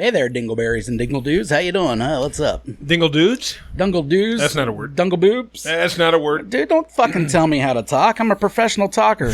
Hey there, dingleberries and dingle-doos. How you doing? What's up? Dingle dudes? Dungle-doos. That's not a word. Dungle boobs. That's not a word. Dude, don't fucking tell me how to talk. I'm a professional talker.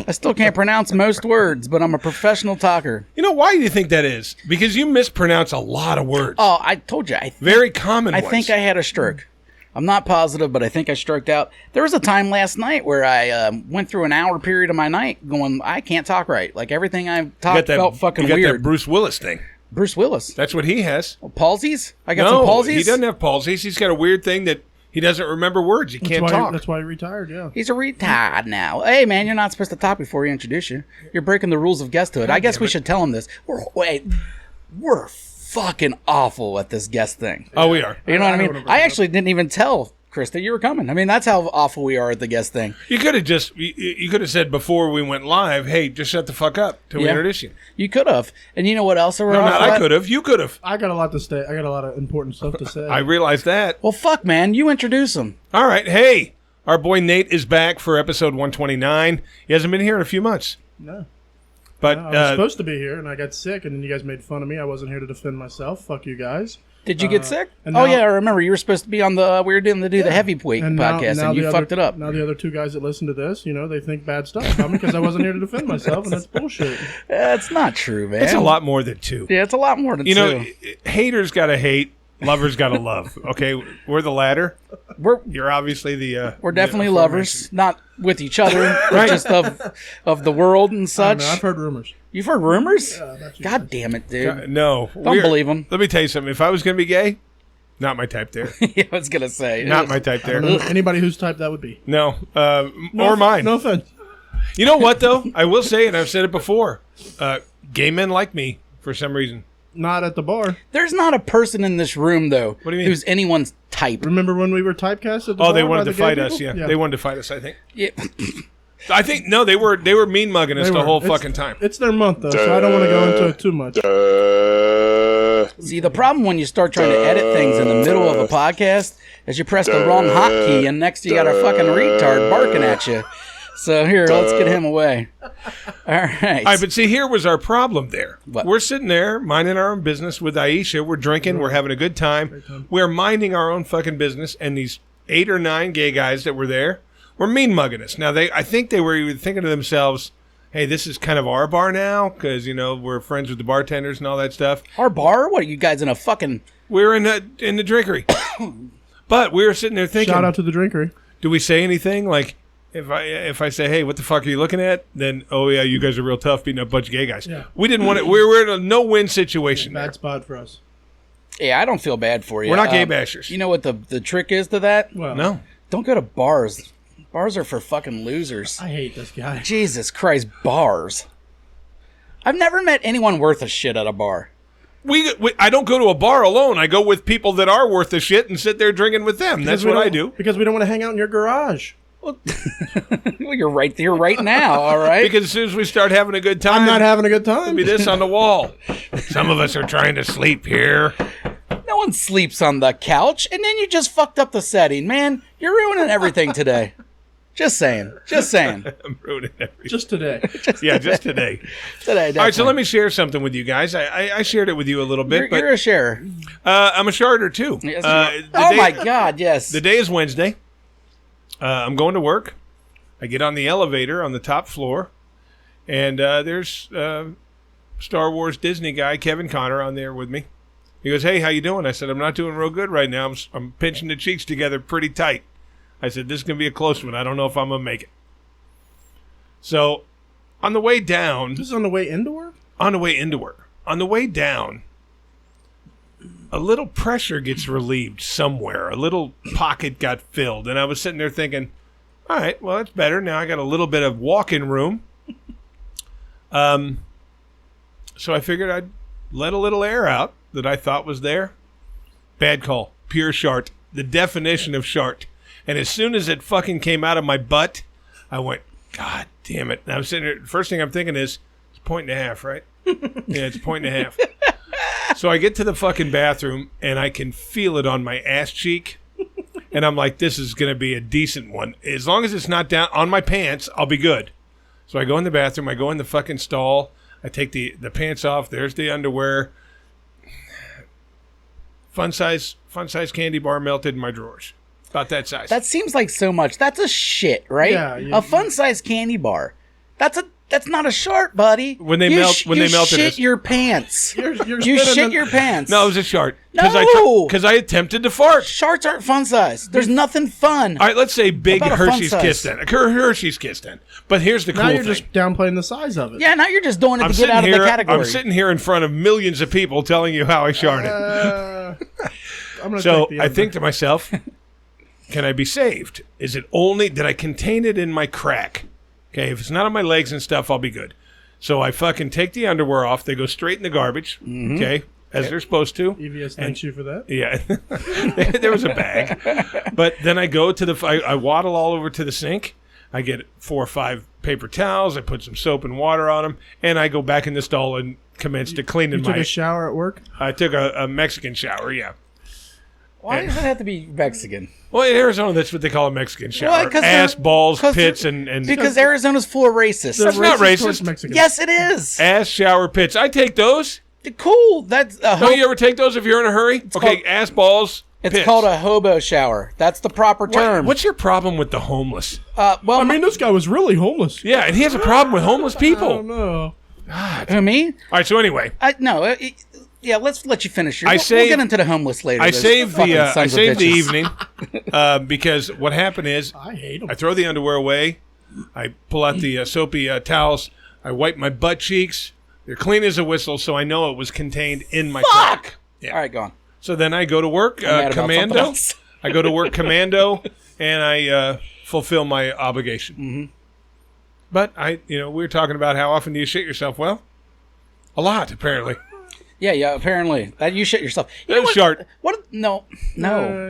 I still can't pronounce most words, but I'm a professional talker. You know, why do you think that is? Because you mispronounce a lot of words. Oh, I told you. Very common I ones. think I had a stroke. I'm not positive, but I think I stroked out. There was a time last night where I went through an hour period of my night going, I can't talk right. Like everything I talked felt fucking weird. You got that Bruce Willis thing. Bruce Willis. That's what he has. Palsies? I got some palsies? He doesn't have palsies. He's got a weird thing that he doesn't remember words. He can't talk. That's why he retired, yeah. He's a retard now. Hey, man, you're not supposed to talk before you introduce you. You're breaking the rules of guesthood. I guess we should tell him this. We're fucking awful at this guest thing. Oh, we are. You know what I mean? I actually didn't even tell Krista you were coming. I mean, that's how awful we are at the guest thing. You could have you could have said before we went live, hey, just shut the fuck up till we introduce you. You could have. And you know what else? No, not I could have. You could have. I got a lot to say. I got a lot of important stuff to say. I realize that. Well, fuck, man. You introduce him. All right. Hey, our boy Nate is back for episode 129. He hasn't been here in a few months. No. But I was supposed to be here, and I got sick, and then you guys made fun of me. I wasn't here to defend myself. Fuck you guys. Did you get sick? Now, yeah, I remember. You were supposed to be on the, we were doing the heavyweight podcast, and you fucked it up. Now the other two guys that listen to this, they think bad stuff about me because I wasn't here to defend myself, and that's bullshit. That's not true, man. It's a lot more than two. Yeah, it's a lot more than two. Haters gotta hate, lovers gotta love. Okay, we're the latter. You're obviously the. We're definitely lovers, not with each other, right? Just of the world and such. I've heard rumors. You've heard rumors? Yeah, God damn it, dude. No. Don't believe them. Let me tell you something. If I was going to be gay, not my type there. Yeah, I was going to say. Not my type there. Anybody whose type that would be. No. Or mine. No offense. You know what, though? I will say, and I've said it before, gay men like me for some reason. Not at the bar. There's not a person in this room, though, what do you mean? who's anyone's type. Remember when we were typecast at the bar? Oh, they wanted to fight us, yeah. They wanted to fight us, I think. Yeah. I think, no, they were mean mugging us the whole fucking time. It's their month, though, so I don't want to go into it too much. See, the problem when you start trying to edit things in the middle of a podcast is you press the wrong hotkey, and next you got a fucking retard barking at you. So here, let's get him away. All right. All right, but see, here was our problem there. What? We're sitting there minding our own business with Aisha. We're drinking. We're having a good time. We're minding our own fucking business, and these 8 or 9 gay guys that were there were mean mugging us. Now, I think they were thinking to themselves, hey, this is kind of our bar now because, we're friends with the bartenders and all that stuff. Our bar? What are you guys in a fucking... We're in the drinkery. But we were sitting there thinking... Shout out to the drinkery. Do we say anything? Like, if I say, hey, what the fuck are you looking at? Then, oh, yeah, you guys are real tough beating up a bunch of gay guys. Yeah. We didn't want it. We were in a no-win situation. Bad spot for us. Yeah, I don't feel bad for you. We're not gay bashers. You know what the trick is to that? Well, no. Don't go to bars. Bars are for fucking losers. I hate this guy. Jesus Christ, bars. I've never met anyone worth a shit at a bar. I don't go to a bar alone. I go with people that are worth a shit and sit there drinking with them. That's what I do. Because we don't want to hang out in your garage. Well, you're right there right now, all right? Because as soon as we start having a good time... I'm not having a good time. There'll be this on the wall. Some of us are trying to sleep here. No one sleeps on the couch, and then you just fucked up the setting. Man, you're ruining everything today. Just saying. I'm ruining everything. Just today. Just today. Today, all right, so let me share something with you guys. I shared it with you a little bit. You're a sharer. I'm a sharter, too. Yes, my God, yes. The day is Wednesday. I'm going to work. I get on the elevator on the top floor, and there's Star Wars Disney guy, Kevin Connor, on there with me. He goes, hey, how you doing? I said, I'm not doing real good right now. I'm pinching the cheeks together pretty tight. I said, this is going to be a close one. I don't know if I'm going to make it. So, on the way down... This is on the way into work? On the way into work. On the way down, a little pressure gets relieved somewhere. A little pocket got filled. And I was sitting there thinking, all right, well, that's better. Now I got a little bit of walk-in room. So I figured I'd let a little air out that I thought was there. Bad call. Pure shart. The definition of shart. And as soon as it fucking came out of my butt, I went, God damn it. And I'm sitting there, first thing I'm thinking is, it's 1.5, right? Yeah, it's 1.5. So I get to the fucking bathroom, and I can feel it on my ass cheek. And I'm like, this is going to be a decent one. As long as it's not down on my pants, I'll be good. So I go in the bathroom. I go in the fucking stall. I take the pants off. There's the underwear. fun size candy bar melted in my drawers. About that size. That seems like so much. That's a shit, right? Yeah, a fun-size candy bar. That's not a shart, buddy. When they melted you shit it. your pants. You're You shit your pants. No, it was a shart. No! Because I attempted to fart. Sharts aren't fun size. There's nothing fun. All right, let's say big About a fun Hershey's size. Kiss then. A Hershey's Kiss then. But here's the cool Now thing. you're just downplaying the size of it. Yeah, now you're just doing it I'm to get sitting out of here. the category. I'm sitting here in front of millions of people telling you how I sharted. I'm gonna So take the I under. think to myself, can I be saved? Is it only, did I contain it in my crack? Okay, if it's not on my legs and stuff, I'll be good. So I fucking take the underwear off. They go straight in the garbage, okay, as they're supposed to. EVS thanks you for that. Yeah, there was a bag. But then I go to I waddle all over to the sink. I get 4 or 5 paper towels. I put some soap and water on them, and I go back in the stall and commence to cleaning You took a shower at work? I took a Mexican shower, yeah. Why does it have to be Mexican? Well, in Arizona, that's what they call a Mexican shower. Well, 'cause ass, they're- balls, 'cause pits, they're- and Because Arizona's full of racists. That's not racist. towards Mexicans. Yes, it is. ass, shower, pits. I take those. Cool. That's Don't you ever take those if you're in a hurry? Okay, called- ass, balls, It's pits. called a hobo shower. That's the proper term. What's your problem with the homeless? Well, I mean, this guy was really homeless. Yeah, and he has a problem with homeless I people. don't know. who, me? All right, so anyway, No. Yeah, let's let you finish. I We'll saved- get into the homeless later. I Those saved fucking the sons of bitches. evening because what happened is I hate him. I throw the underwear away. I pull out the soapy towels. I wipe my butt cheeks. They're clean as a whistle, so I know it was contained in my crack. Yeah. All right, go on. So then I go to work I'm mad about something commando. else. I go to work commando, and I fulfill my obligation. Mm-hmm. But we were talking about how often do you shit yourself? Well, a lot apparently. Yeah. Apparently, you shit yourself. You That know was what? shart. What? No, you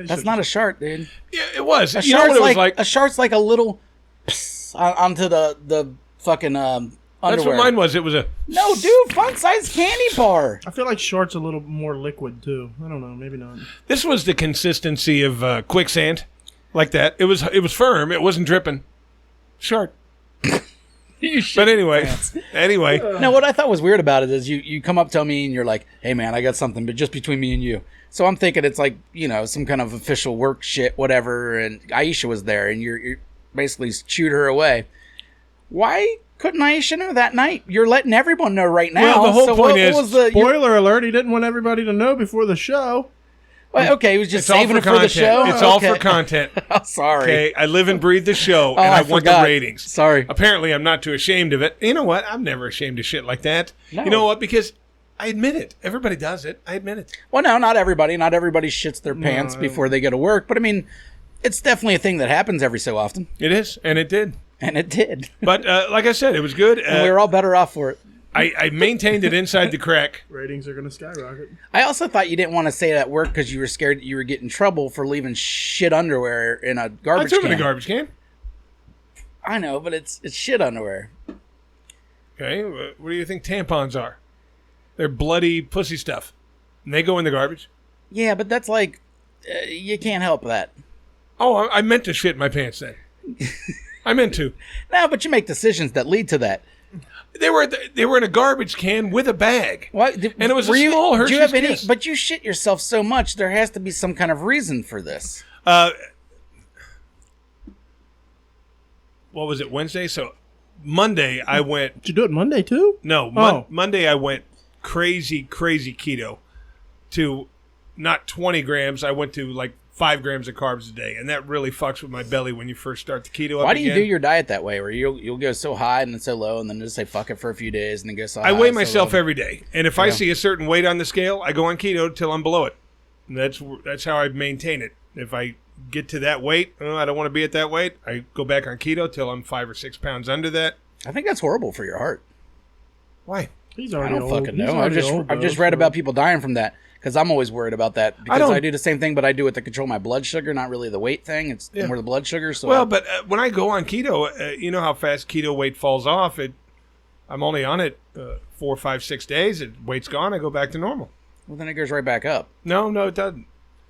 that's shit not a shart, dude. Yeah, it was. A You know what shart's it was like? a shart's like a little onto the fucking That's underwear. what mine was. It was a. No, dude, fun size candy bar. I feel like short's a little more liquid, too. I don't know. Maybe not. This was the consistency of quicksand, like that. It was firm. It wasn't dripping. Short. But anyway, No, what I thought was weird about it is you come up to me and you're like, "Hey man, I got something, but just between me and you." So I'm thinking it's like some kind of official work shit, whatever. And Aisha was there, and you're basically chewed her away. Why couldn't Aisha know that night? You're letting everyone know right now. Well, the whole so point what is, was the? Spoiler alert, he didn't want everybody to know before the show. Well, okay, he was just it's all saving for it for the content. show. It's all Okay. for content. I'm sorry. Okay, I live and breathe the show, and I I want the forgot. ratings. Sorry. Apparently, I'm not too ashamed of it. You know what? I'm never ashamed of shit like that. No. You know what? Because I admit it. Everybody does it. I admit it. Well, no, not everybody. Not everybody shits their pants before they go to work. But I mean, it's definitely a thing that happens every so often, It is, and it did. and it did. But like I said, it was good. And we were all better off for it. I maintained it inside the crack. Ratings are going to skyrocket. I also thought you didn't want to say it at work because you were scared that you were getting in trouble for leaving shit underwear in a I garbage threw it can. in the garbage can. I know, but it's shit underwear. Okay, what do you think tampons are? They're bloody pussy stuff. And they go in the garbage. Yeah, but that's like you can't help that. Oh, I meant to shit my pants then. I meant to. No, but you make decisions that lead to that. They were in a garbage can with a bag. What? And it was a were you- small do you have Hershey's any? Kiss. But you shit yourself so much, there has to be some kind of reason for this. What was it, Wednesday? So Monday I went... Did you do it Monday, too? No, Oh. Monday I went crazy keto to not 20 grams. I went to like 5 grams of carbs a day. And that really fucks with my belly when you first start the keto up Why do you again. do your diet that way, where you'll go so high and then so low, and then just say fuck it for a few days, and then go so high? I weigh so myself low? every day. And if I see a certain weight on the scale, I go on keto till I'm below it. And that's how I maintain it. If I get to that weight, I don't want to be at that weight, I go back on keto till I'm 5 or 6 pounds under that. I think that's horrible for your heart. Why? He's I already don't old. fucking He's know. already old, I've just though, read so- about people dying from that because I'm always worried about that because don't- I do the same thing, but I do it to control my blood sugar, not really the weight thing. It's more the blood sugar. So Well, but when I go on keto, you know how fast keto weight falls off. I'm only on it 4, 5, 6 days. Weight's gone. I go back to normal. well, then it goes right back up. No, it doesn't.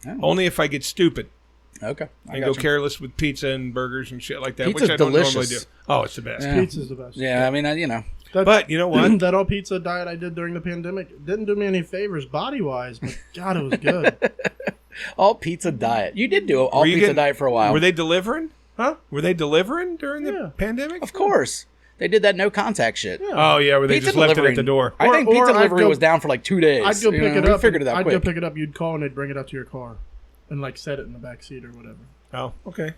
Oh. Only if I get stupid Okay, I and got go you. careless with pizza and burgers and shit like that, Pizza's which I don't normally delicious. do. Oh, it's the best. Yeah. Pizza's the best. Yeah, I mean, But you know what? That all pizza diet I did during the pandemic didn't do me any favors body-wise, but God, it was good. All pizza diet. You did do all pizza diet for a while. Were they delivering? Huh? Were they delivering during the pandemic? Of course. They did that no contact shit. Yeah. Oh, yeah, where they Pizza just left it at the door. I think pizza delivery was down for like 2 days. I'd go pick it up. We figured it out I'd quick. go pick it up. You'd call and they'd bring it up to your car and like set it in the back seat or whatever. Oh, okay.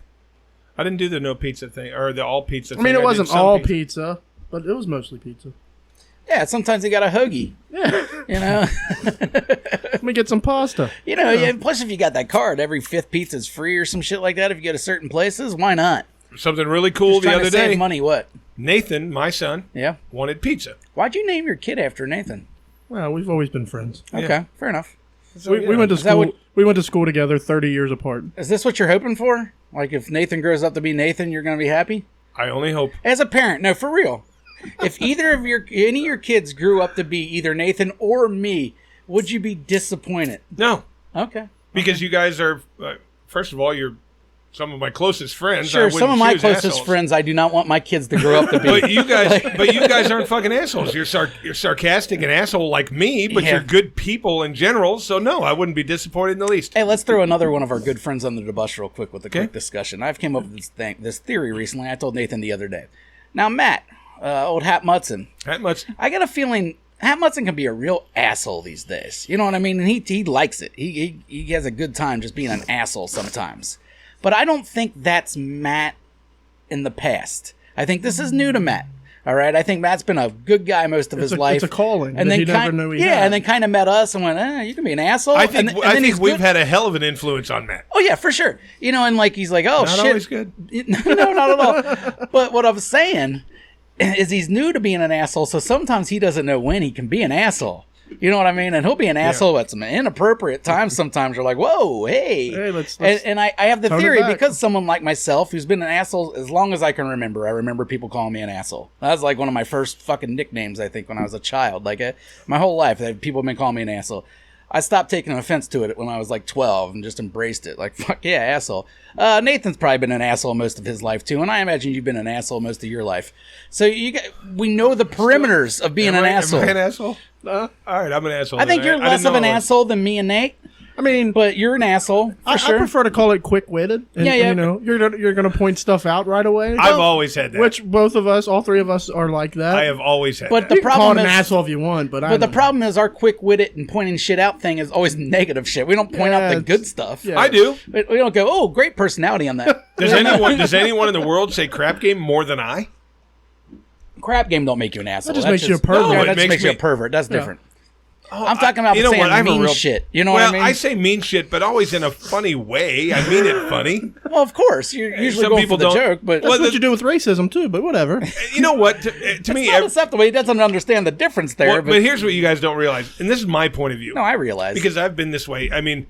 I didn't do the no pizza thing or the all pizza thing. I mean, it wasn't all pizza, but it was mostly pizza. Yeah, sometimes they got a hoagie. Yeah. You know? Let me get some pasta. You know, yeah, plus if you got that card, every fifth pizza's free or some shit like that if you go to certain places, why not? Something really cool the other day. Save money, what? Nathan, my son, wanted pizza. Why'd you name your kid after Nathan? Well, we've always been friends. Okay, fair enough. So, we went to school. We went to school together, 30 years apart. Is this what you're hoping for? Like if Nathan grows up to be Nathan, you're going to be happy? I only hope. As a parent, no, for real. If either of any of your kids grew up to be either Nathan or me, would you be disappointed? No. Okay. Because you guys are, first of all, you're some of my closest friends. Sure, some of my closest friends I do not want my kids to grow up to be. But you guys aren't fucking assholes. You're sarcastic and asshole like me, but you're good people in general. So no, I wouldn't be disappointed in the least. Hey, let's throw another one of our good friends under the bus real quick with a quick discussion. I've came up with this theory recently. I told Nathan the other day. Now, Matt, old Hat Mutson. I got a feeling Hat Mutson can be a real asshole these days. You know what I mean? And he likes it. He has a good time just being an asshole sometimes. But I don't think that's Matt in the past. I think this is new to Matt. All right, I think Matt's been a good guy most of his life. It's a calling, and that then he never knew he had. and then kind of met us and went, you can be an asshole. I think we've good. had a hell of an influence on Matt. Oh yeah, for sure. You know, and like he's like, oh not shit, always good. No, not at all. But what I'm saying is he's new to being an asshole, so sometimes he doesn't know when he can be an asshole. You know what I mean? And he'll be an asshole at some inappropriate times sometimes. You're like, whoa, hey. Let's and I have the theory, because someone like myself who's been an asshole as long as I can remember. I remember people calling me an asshole. That was like one of my first fucking nicknames, I think, when I was a child. Like my whole life, people have been calling me an asshole. I stopped taking offense to it when I was like 12 and just embraced it. Like, fuck yeah, asshole. Nathan's probably been an asshole most of his life too, and I imagine you've been an asshole most of your life. So we know the perimeters of being an asshole. Am I an asshole? All right, I'm an asshole. I think you're less of an asshole than me and Nate. I mean, but you're an asshole for sure. I prefer to call it quick-witted. Yeah. You know, you're gonna point stuff out right away. I've always had that. Which both of us, all three of us, are like that. I have always had. But that. the problem call it an is, asshole if you want. But the problem is, our quick-witted and pointing shit out thing is always negative shit. We don't point out the good stuff. Yeah. I do. We don't go, oh, great personality on that. Does anyone in the world say crap game more than I? Crap game don't make you an asshole. That just makes you a pervert. No, it that just makes you a me- pervert. That's different. Oh, I'm talking about saying mean shit. You know what I mean? I say mean shit, but always in a funny way. I mean it funny. Well, of course. You're usually Some going people for the don't. joke, but... That's what you do with racism, too, but whatever. You know what? To me... It's not acceptable. He doesn't understand the difference there. But here's what you guys don't realize, and this is my point of view. No, I realize. Because I've been this way. I mean,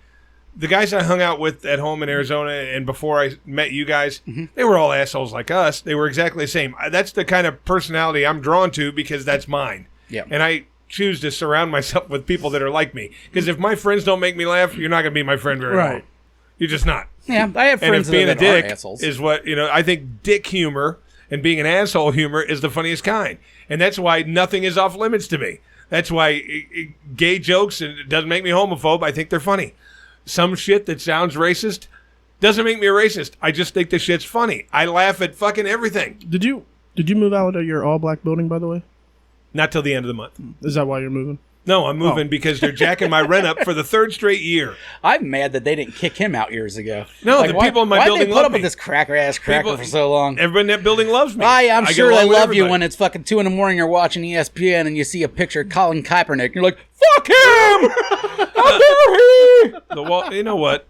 the guys I hung out with at home in Arizona and before I met you guys, they were all assholes like us. They were exactly the same. That's the kind of personality I'm drawn to because that's mine. Yeah. And I choose to surround myself with people that are like me. Because if my friends don't make me laugh, you're not going to be my friend very long. You're just not. Yeah, I have friends and if being that a dick are assholes. is what, I think dick humor and being an asshole humor is the funniest kind. And that's why nothing is off limits to me. That's why gay jokes, and it doesn't make me homophobe, I think they're funny. Some shit that sounds racist doesn't make me a racist. I just think the shit's funny. I laugh at fucking everything. Did you move out of your all-black building, by the way? Not till the end of the month. Is that why you're moving? No, I'm moving because they're jacking my rent up for the third straight year. I'm mad that they didn't kick him out years ago. No, the people in my building love me. Why did they put up with this cracker-ass cracker for so long? Everybody in that building loves me. I'm sure they love you when it's fucking 2 a.m. You're watching ESPN and you see a picture of Colin Kaepernick. And you're like, fuck him! How dare he! The wall, you know what?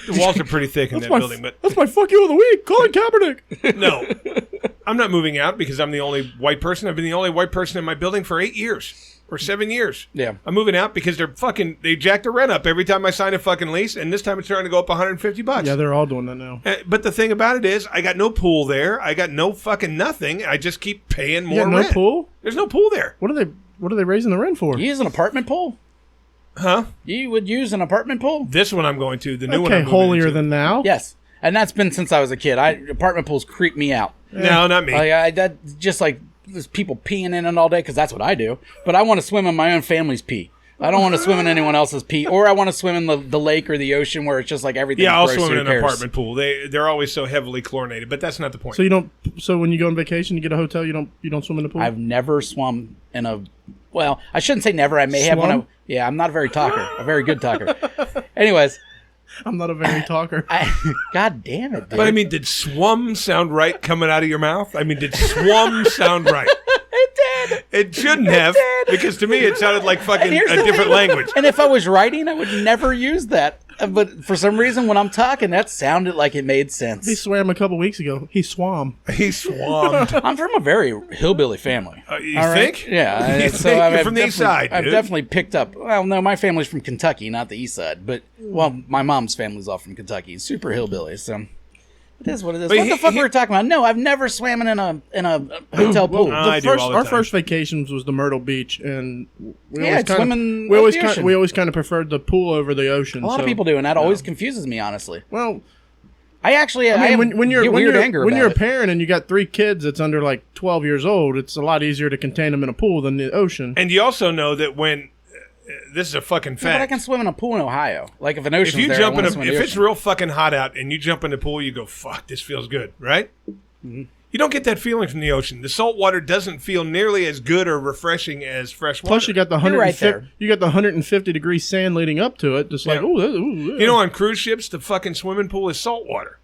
The walls are pretty thick in that building, but that's my fuck you of the week, Colin Kaepernick. No, I'm not moving out because I'm the only white person. I've been the only white person in my building for 8 years. Or 7 years. Yeah. I'm moving out because they jack the rent up every time I sign a fucking lease, and this time it's trying to go up $150. Yeah, they're all doing that now. But the thing about it is, I got no pool there. I got no fucking nothing. I just keep paying more rent. No pool? There's no pool there. What are they raising the rent for? You use an apartment pool? Huh? You would use an apartment pool? This one I'm going to. The new one I'm moving holier into. than now? Yes. And that's been since I was a kid. Apartment pools creep me out. No, not me. That just like there's people peeing in it all day because that's what I do. But I want to swim in my own family's pee. I don't want to swim in anyone else's pee, or I want to swim in the lake or the ocean where it's just like everything. Yeah, I'll gross, swim in who an cares? apartment pool. They're always so heavily chlorinated, but that's not the point. So you don't. So when you go on vacation, you get a hotel. You don't swim in the pool. I've never swum in a. Well, I shouldn't say never. I may have when I. Yeah, I'm not a very good talker. Anyways, I'm not a very talker. God damn it, dude. But I mean, did swum sound right coming out of your mouth? I mean, did swum sound right? It did. It shouldn't have, because to me it sounded like fucking a different language. And if I was writing, I would never use that. But for some reason, when I'm talking, that sounded like it made sense. He swam a couple weeks ago. He swam. He swammed. I'm from a very hillbilly family. You think? Yeah. You think? You're from the east side, I've dude. definitely picked up. Well, no, my family's from Kentucky, not the east side. But, well, my mom's family's all from Kentucky. Super hillbilly, so... It is what it is. But What the fuck were we talking about? No, I've never swam in a hotel pool. I do all the Our time. first vacations was the Myrtle Beach, and we Yeah, always we always kind of preferred the pool over the ocean. A lot of people do, and that always confuses me, honestly. Well, I actually, I mean, when you're a a parent and you got 3 kids that's under like 12 years old, it's a lot easier to contain them in a pool than the ocean. And you also know that when this is a fucking fact. But I can swim in a pool in Ohio. Like if an ocean's If you there, jump I in wanna swim in the if it's ocean. real fucking hot out and you jump in the pool, you go, "Fuck, this feels good," right? Mm-hmm. You don't get that feeling from the ocean. The salt water doesn't feel nearly as good or refreshing as fresh water. Plus, you got the You're right there. you got the 150 degree sand leading up to it. Just like, Yeah. ooh. You know, on cruise ships, the fucking swimming pool is salt water.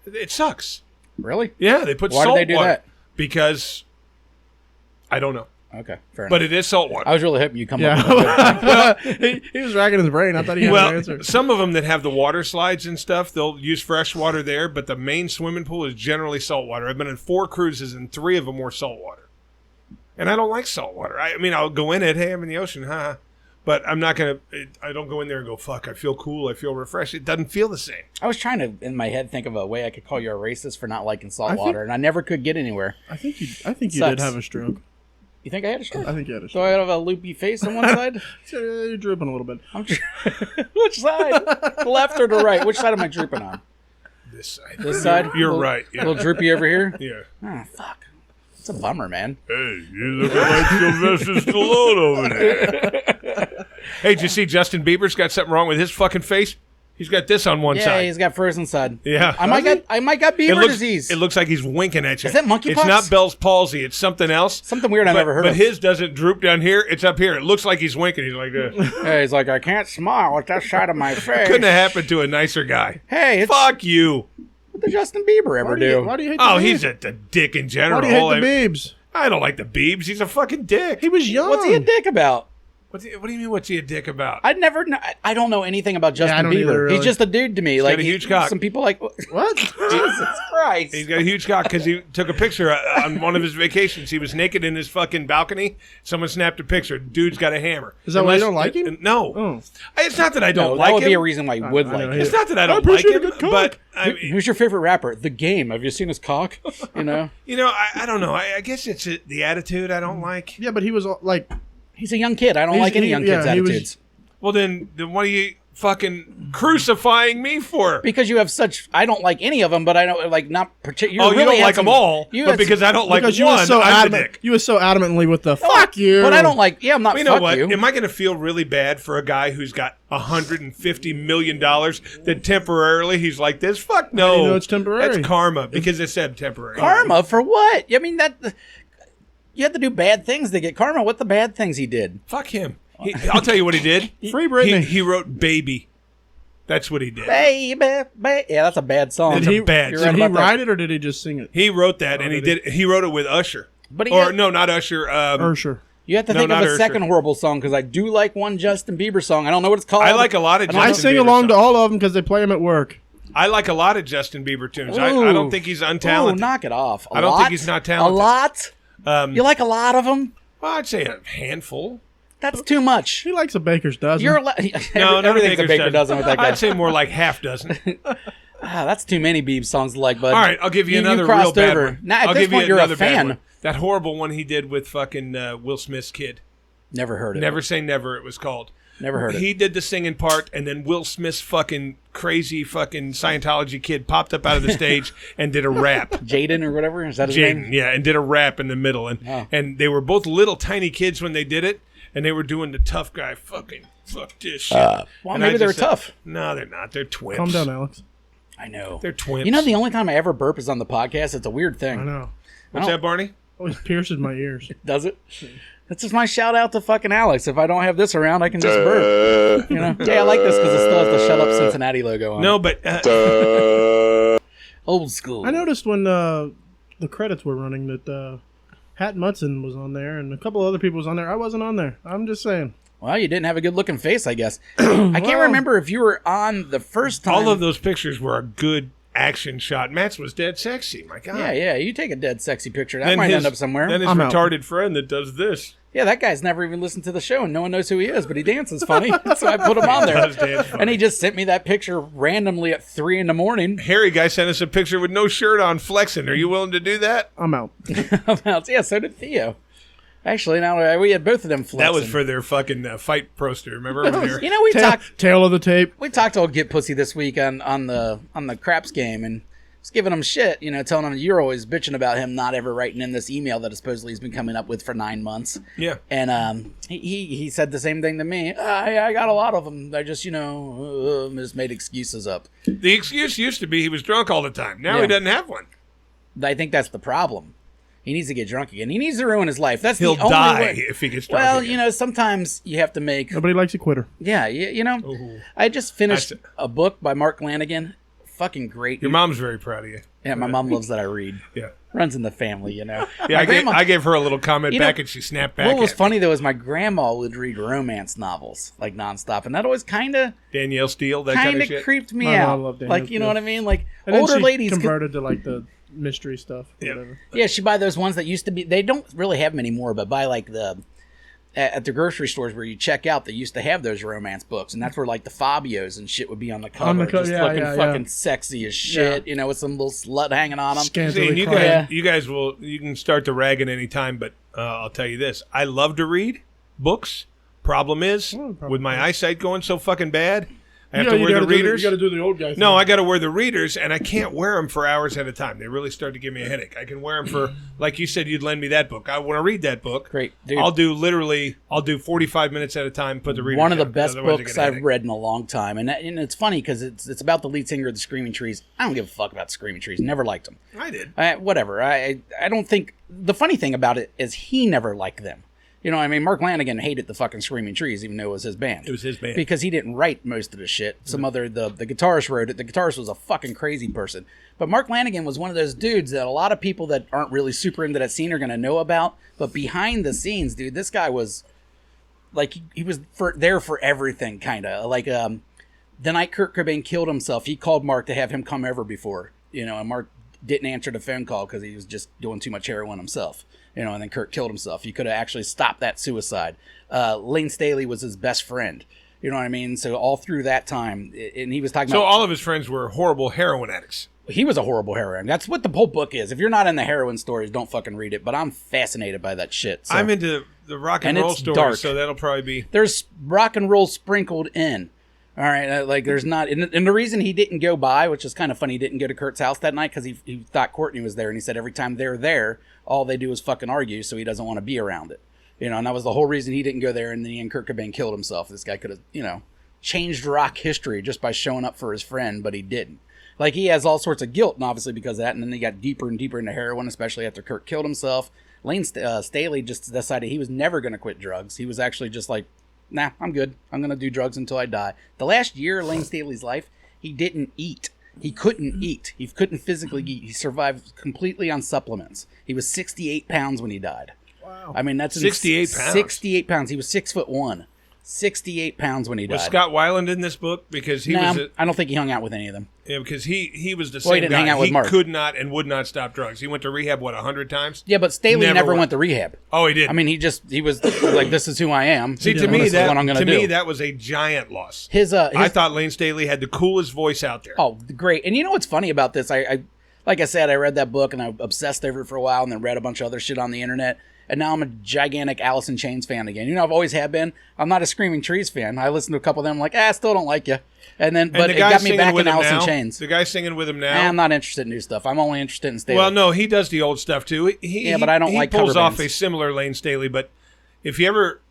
It sucks. Really? Yeah, they put Why salt did they do water that? Because I don't know, Okay, fair enough. but it is salt water. I was really hoping you come up with a good thing. he was racking his brain. I thought he had an answer. Well, some of them that have the water slides and stuff, they'll use fresh water there, but the main swimming pool is generally salt water. I've been in 4 cruises and 3 of them were salt water. And I don't like salt water. I mean, I'll go in it, hey, I'm in the ocean, huh? But I'm not going to, I don't go in there and go, fuck, I feel cool, I feel refreshed. It doesn't feel the same. I was trying to, in my head, think of a way I could call you a racist for not liking salt I think- water, and I never could get anywhere. I think you did Sucks. have a stroke. You think I had a stroke? I think you had a Do stroke. I have a loopy face on one side? You're drooping a little bit. Which side? The left or the right? Which side am I drooping on? This side. This side? You're Little- right. Yeah. A little droopy over here? Yeah. Oh, fuck. It's a bummer, man. Hey, you looking like Sylvester Stallone over there. Hey, did you see Justin Bieber's got something wrong with his fucking face? He's got this on one Yeah, side. he's got frozen side. Yeah. I might got Bieber disease. It looks like he's winking at you. Is that monkeypox? It's not Bell's palsy. It's something else. Something weird I never heard but of. his doesn't droop down here. It's up here. It looks like he's winking. He's like this. Hey, he's like, I can't smile with that side of my face. Couldn't have happened to a nicer guy. Hey, it's Fuck you. what did Justin Bieber ever do? Why do you hate the Oh, Biebs? he's a dick in general. Why do you hate the Biebs? I don't like the Biebs. He's a fucking dick. He was young. What's he a dick about? What do you mean? What's he a dick about? I don't know anything about Justin I don't Bieber. either, really. He's just a dude to me. Like got a huge cock. Some people like What? Jesus Christ. He's got a huge cock because he took a picture on one of his vacations. He was naked in his fucking balcony. Someone snapped a picture. Dude's got a hammer. Is that why you don't like him? No. Oh. It's not that I don't No, like that would him. be a reason why you would I like know, him. It's not that I don't like appreciate a him, good cock. but I mean, Who's your favorite rapper? The Game. Have you seen his cock? You know, I don't know. I guess it's the attitude I don't like. Yeah, but he was like, he's a young kid. I don't He's- like any he- young yeah, kids' he was- attitudes Well, then what are you fucking crucifying me for? because you have such. I don't like any of them, but I don't like not particular. Oh, you don't like them all, but because I don't like because one, you were so I'm the adamant. dick. You were so adamantly with the fuck you. But I don't like. Yeah, I'm not. You know fuck what? you. Am I going to feel really bad for a guy who's got $150 million that temporarily he's like this? Fuck no. do you know it's temporary? That's karma because it said temporary. Karma for what? I mean that. You have to do bad things to get karma. What the bad things he did? Fuck him. I'll tell you what he did. Free Britney. He wrote "Baby." That's what he did. Baby. Yeah, that's a bad song. It's a bad You're song. Did he about that. write it or did he just sing it? He wrote that, and did he wrote it with Usher. But he or had- no, not Usher. Ursher. You have to No, think of not a Usher. second horrible song because I do like one Justin Bieber song. I don't know what it's called. I like a lot of I don't I Justin sing Bieber along to songs. all of them because they play them at work. I like a lot of Justin Bieber tunes. I Ooh. don't think he's Ooh, untalented. knock it off. I don't think he's not talented. A lot? You like a lot of them? Well, I'd say a handful. That's too much. He likes a baker's dozen. You're No, not everything's a Baker's baker dozen with that guy. I'd say more like half dozen. That's too many Biebs songs to like, bud. All right, I'll give you another real crossed bad over. one. Now, at I'll this give you point, you're a another bad fan. one. That horrible one he did with fucking Will Smith's kid. Never heard of Never it. Say Never, it was called. Never heard it. He did the singing part, and then Will Smith's fucking crazy fucking Scientology kid popped up out of the stage and did a rap. Jaden or whatever? Is that his Jaden, name? yeah, and did a rap in the middle. And they were both little tiny kids when they did it, and they were doing the tough guy fucking fuck this shit. Well, And maybe I they're just said, tough. No, they're not. They're twins. Calm down, Alex. I know. They're twins. You know, the only time I ever burp is on the podcast. It's a weird thing. I know. What's that, Barney? Always pierces my ears. Does it? That's just my shout out to fucking Alex. If I don't have this around, I can just burp. You know? Yeah, I like this because it still has the Shut Up Cincinnati logo on No, it. but Old school. I noticed when the credits were running that Hat Mudson was on there and a couple other people was on there. I wasn't on there. I'm just saying. Well, you didn't have a good looking face, I guess. I can't remember if you were on the first time. all of those pictures were a good action shot. Matt's was dead sexy. My God. Yeah, you take a dead sexy picture. That Then might his- end up somewhere. Then his I'm out. retarded friend that does this. Yeah, that guy's never even listened to the show, and no one knows who he is, but he dances funny, so I put him on there. Does dance funny. And he just sent me that picture randomly at 3 a.m. Harry guy sent us a picture with no shirt on flexing. Are you willing to do that? I'm out. Yeah, so did Theo. Actually, now we had both of them flexing. That was for their fucking fight poster. Remember when they were... You know, we talked Tail of the tape. to old Get Pussy this week on the Craps game, and was giving him shit, you know, telling him you're always bitching about him not ever writing in this email that supposedly he's been coming up with for 9 months. Yeah. And he said the same thing to me. I got a lot of them. I just, just made excuses up. The excuse used to be he was drunk all the time. Now Yeah. he doesn't have one. I think that's the problem. He needs to get drunk again. He needs to ruin his life. That's He'll the only die way. if he gets drunk Well, again. sometimes you have to make. Nobody likes a quitter. Yeah, I just finished That's- a book by Mark Lanigan. Fucking great. Your mom's very proud of you. Yeah, my mom loves that I read. Yeah. Runs in the family, Yeah, My I gave her a little comment You know, back and she snapped back What was at me. funny though is my grandma would read romance novels like nonstop, and that always kind of Danielle Steele, that kind of shit. creeped me My mom out. loved Danielle Like, you know Steele. what I mean? Like And then older she ladies. converted to like the mystery stuff. Or Yeah. whatever. Yeah, she buy those ones that used to be. They don't really have them anymore, but buy like at the grocery stores where you check out, they used to have those romance books, and that's where like the Fabios and shit would be on the cover, just yeah, looking yeah, fucking yeah. sexy as shit, with some little slut hanging on them. See, Scantily and you clad. guys, Yeah. you can start to rag at any time, but I'll tell you this: I love to read books. Problem is, with my eyesight going so fucking bad, I have to wear the readers. You got to do the old guy. No, I got to wear the readers, and I can't wear them for hours at a time. They really start to give me a headache. I can wear them for, like you said, you'd lend me that book. I want to read that book. Great, dude. I'll do 45 minutes at a time. Put the readers One of the down, best otherwise I books get a I've headache. read in a long time, and it's funny because it's about the lead singer of the Screaming Trees. I don't give a fuck about the Screaming Trees. Never liked them. I did. Whatever. I don't think the funny thing about it is he never liked them. You know what I mean? Mark Lanigan hated the fucking Screaming Trees, even though it was his band. It was his band. Because he didn't write most of the shit. The guitarist wrote it. The guitarist was a fucking crazy person. But Mark Lanigan was one of those dudes that a lot of people that aren't really super into that scene are going to know about. But behind the scenes, dude, this guy was like, he was there for everything, kind of. Like, the night Kurt Cobain killed himself, he called Mark to have him come over before, and Mark didn't answer the phone call because he was just doing too much heroin himself. And then Kurt killed himself. He could have actually stopped that suicide. Lane Staley was his best friend. You know what I mean? So all through that time, and he was talking So about... all of his friends were horrible heroin addicts. He was a horrible heroin. That's what the whole book is. If you're not in the heroin stories, don't fucking read it. But I'm fascinated by that shit. So. I'm into the rock and, And roll it's stories, dark. so that'll probably be... There's rock and roll sprinkled in. All right, like there's not... And the reason he didn't go by, which is kind of funny, he didn't go to Kurt's house that night because he thought Courtney was there. And he said every time they're there, all they do is fucking argue, so he doesn't want to be around it. And that was the whole reason he didn't go there. And then Kurt Cobain killed himself. This guy could have, changed rock history just by showing up for his friend, but he didn't. Like, he has all sorts of guilt, and obviously because of that. And then he got deeper and deeper into heroin, especially after Kurt killed himself. Lane Staley just decided he was never going to quit drugs. He was actually just like, nah, I'm good. I'm going to do drugs until I die. The last year of Lane Staley's life, he didn't eat. He couldn't eat. He couldn't physically eat. He survived completely on supplements. He was 68 pounds when he died. Wow. I mean, that's 68 pounds? 68 pounds. He was 6'1". 68 pounds when he died. Was Scott Weiland in this book? Because he was... I don't think he hung out with any of them. Yeah, because he was the Well, he same didn't guy. hang out with He Mark. could not and would not stop drugs. He went to rehab, 100 times? Yeah, but Staley never went. went to rehab. Oh, he did. I mean, he was like, this is who I am. See, This to me, is what I'm gonna do. that was a giant loss. His I thought Lane Staley had the coolest voice out there. Oh, great. And you know what's funny about this? I like I said, I read that book and I obsessed over it for a while, and then read a bunch of other shit on the internet. And now I'm a gigantic Alice in Chains fan again. You know, I've always have been. I'm not a Screaming Trees fan. I listened to a couple of them, like, I still don't like you. But it got me back in Alice in Chains. The guy singing with him now. I'm not interested in new stuff. I'm only interested in Staley. Well, no, he does the old stuff too. But I don't like cover bands. He pulls off a similar Lane Staley. But if you ever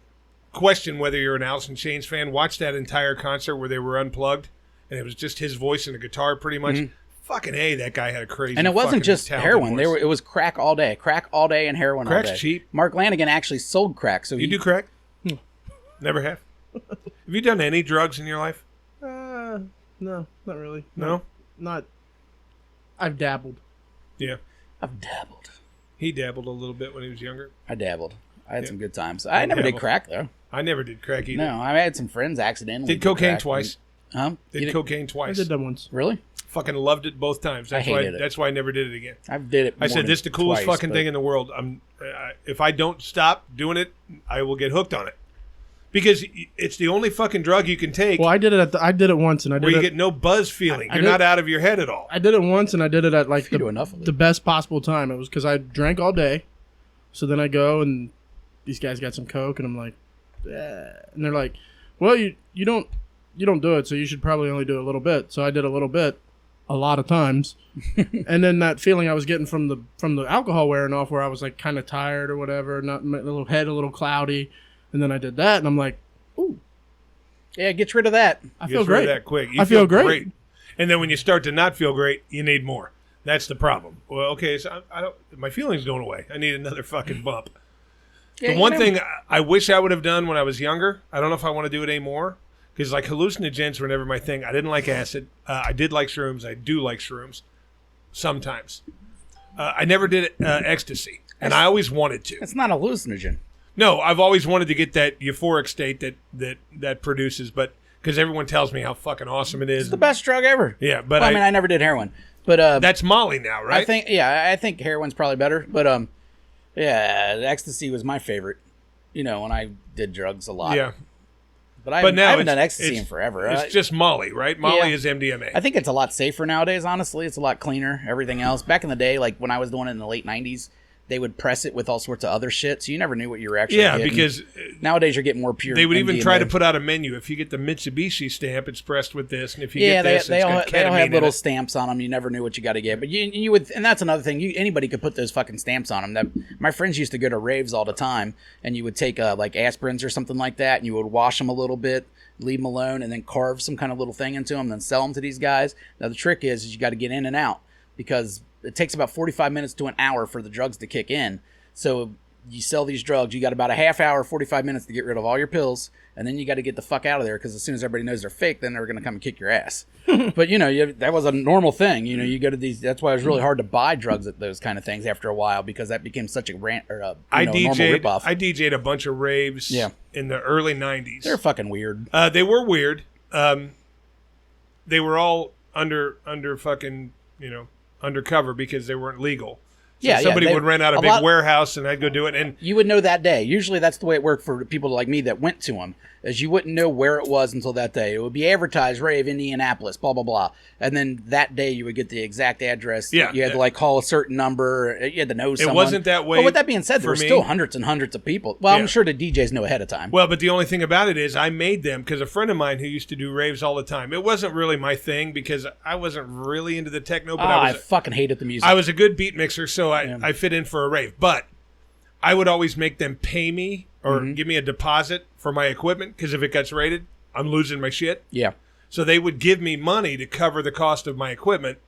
question whether you're an Alice in Chains fan, watch that entire concert where they were unplugged, and it was just his voice and a guitar, pretty much. Mm-hmm. Fucking A, that guy had a crazy. And it wasn't just heroin. It was crack all day and heroin all day. Crack's cheap. Mark Lanigan actually sold crack. So you do crack? Never have. Have you done any drugs in your life? No, not really. No? Not. I've dabbled. Yeah. I've dabbled. He dabbled a little bit when he was younger. I dabbled. I had some good times. I never did crack, though. I never did crack either. No, I had some friends accidentally. Did cocaine twice. Huh? Did cocaine twice. I did that once. Really? Fucking loved it both times. That's why I never did it again. I did it. I said this is the coolest fucking thing in the world. If I don't stop doing it, I will get hooked on it, because it's the only fucking drug you can take. Well, I did it I did it once, and you get no buzz feeling. You're not out of your head at all. I did it once, and I did it at like the best possible time. It was because I drank all day, so then I go and these guys got some coke, and I'm like, and they're like, well, you don't do it, so you should probably only do a little bit. So I did a little bit. A lot of times, and then that feeling I was getting from the alcohol wearing off, where I was like kind of tired or whatever, not my little head a little cloudy, and then I did that, and I'm like, ooh, yeah, get rid of that. I feel great. That quick. I feel great. And then when you start to not feel great, you need more. That's the problem. Well, okay, so I don't. My feelings going away. I need another fucking bump. The one thing I wish I would have done when I was younger, I don't know if I want to do it anymore. Because like hallucinogens were never my thing. I didn't like acid. I did like shrooms. I do like shrooms sometimes. I never did ecstasy, and I always wanted to. It's not a hallucinogen. No, I've always wanted to get that euphoric state that produces, but because everyone tells me how fucking awesome it is. It's the best drug ever. Yeah, but I mean, I never did heroin, but that's Molly now, right? I think heroin's probably better, but ecstasy was my favorite. You know, when I did drugs a lot. Yeah. But I haven't done ecstasy in forever. It's just Molly, right? Molly is MDMA. I think it's a lot safer nowadays, honestly. It's a lot cleaner, everything else. Back in the day, like when I was doing it in the late 90s, they would press it with all sorts of other shit, so you never knew what you were actually getting. Because nowadays you're getting more pure. They would MDMA. even try to put out a menu. If you get the Mitsubishi stamp, it's pressed with this, and if you get this, they all got ketamine have little stamps on them. You never knew what you got to get, but you would, and that's another thing. Anybody could put those fucking stamps on them. That my friends used to go to raves all the time, and you would take like aspirins or something like that, and you would wash them a little bit, leave them alone, and then carve some kind of little thing into them, then sell them to these guys. Now the trick is you got to get in and out, because it takes about 45 minutes to an hour for the drugs to kick in. So you sell these drugs, you got about a half hour, 45 minutes to get rid of all your pills, and then you got to get the fuck out of there, because as soon as everybody knows they're fake, then they're going to come and kick your ass. But that was a normal thing. You go to these. That's why it was really hard to buy drugs at those kind of things after a while, because that became such a rant or normal ripoff. I DJ'd a bunch of raves in the early 90s. They're fucking weird. They were weird. They were all under fucking undercover, because they weren't legal. So somebody would rent out a big warehouse, and I'd go do it. And you would know that day. Usually that's the way it worked for people like me that went to them, is you wouldn't know where it was until that day. It would be advertised, rave, Indianapolis, blah, blah, blah. And then that day you would get the exact address. Yeah. You had to call a certain number. You had to know someone. It wasn't that way. But with that being said, there were still hundreds and hundreds of people. Well, I'm sure the DJs know ahead of time. Well, but the only thing about it is I made them, because a friend of mine who used to do raves all the time, it wasn't really my thing, because I wasn't really into the techno. But I fucking hated the music. I was a good beat mixer, so I fit in for a rave. But I would always make them pay me or give me a deposit for my equipment, because if it gets raided, I'm losing my shit. Yeah. So they would give me money to cover the cost of my equipment,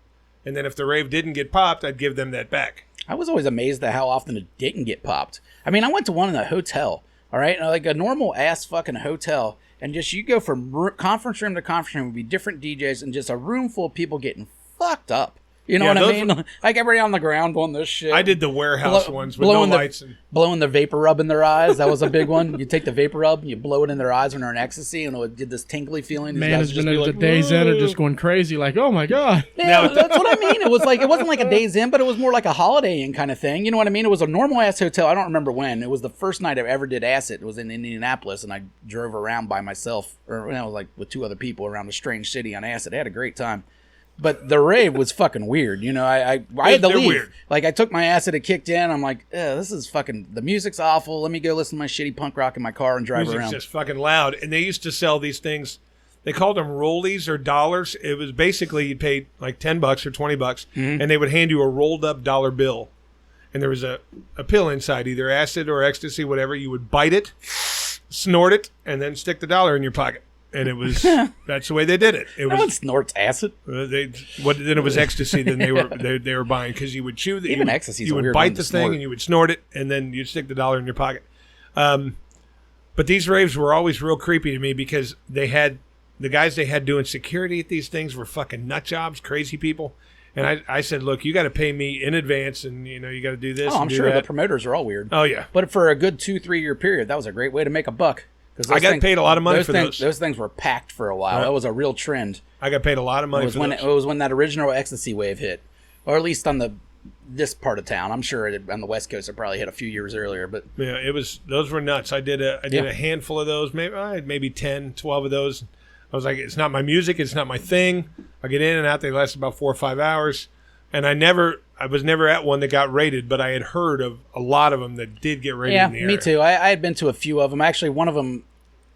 and then if the rave didn't get popped, I'd give them that back. I was always amazed at how often it didn't get popped. I mean, I went to one in a hotel, all right? Like a normal ass fucking hotel, and just you go from conference room to conference room, would be different DJs, and just a room full of people getting fucked up. You know what I mean? Like everybody on the ground doing this shit. I did the warehouse ones with no lights. Blowing the vapor rub in their eyes. That was a big one. You take the vapor rub and you blow it in their eyes when they're in ecstasy, and it did this tingly feeling. Management at the Days Inn are just going crazy, like, oh my God. Yeah, that's what I mean. It wasn't like a Days Inn, but it was more like a Holiday Inn kind of thing. You know what I mean? It was a normal ass hotel. I don't remember when. It was the first night I ever did acid. It was in Indianapolis, and I drove around by myself, or like with two other people around a strange city on acid. I had a great time. But the rave was fucking weird. You know, I had to leave. Weird. Like, I took my acid, it kicked in. I'm like, this is fucking, the music's awful. Let me go listen to my shitty punk rock in my car and drive around. Music's just fucking loud. And they used to sell these things. They called them rollies or dollars. It was basically you paid like $10 or $20, and they would hand you a rolled up dollar bill. And there was a pill inside, either acid or ecstasy, whatever. You would bite it, snort it, and then stick the dollar in your pocket. And it was that's the way they did it. No one snorts acid. Then it was ecstasy. Then they were buying because you would chew the even ecstasy. You would bite the thing and you would snort it, and then you'd stick the dollar in your pocket. But these raves were always real creepy to me because they had the guys they had doing security at these things were fucking nut jobs, crazy people. And I said, look, you got to pay me in advance, and you got to do this. Oh, I'm sure the promoters are all weird. Oh yeah, but for a good 2-3 year period, that was a great way to make a buck. I got paid a lot of money for those. Those things were packed for a while. That was a real trend. I got paid a lot of money for those. It was when that original ecstasy wave hit, or at least on this part of town. I'm sure on the West Coast it probably hit a few years earlier. But yeah, those were nuts. I did a handful of those, maybe 10, 12 of those. I was like, it's not my music, it's not my thing. I get in and out. They last about 4 or 5 hours, and I was never at one that got raided, but I had heard of a lot of them that did get raided in the area. Me too. I had been to a few of them. Actually, one of them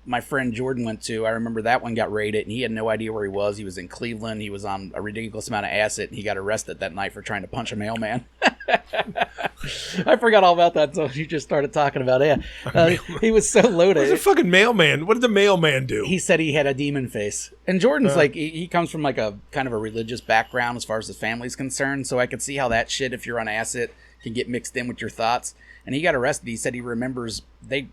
my friend Jordan went to. I remember that one got raided, and he had no idea where he was. He was in Cleveland. He was on a ridiculous amount of acid, and he got arrested that night for trying to punch a mailman. I forgot all about that until you just started talking about it. He was so loaded. What's a fucking mailman? What did the mailman do? He said he had a demon face. And Jordan's like, he comes from like a kind of a religious background as far as his family's concerned, so I could see how that shit, if you're on acid, can get mixed in with your thoughts. And he got arrested. He said he remembers the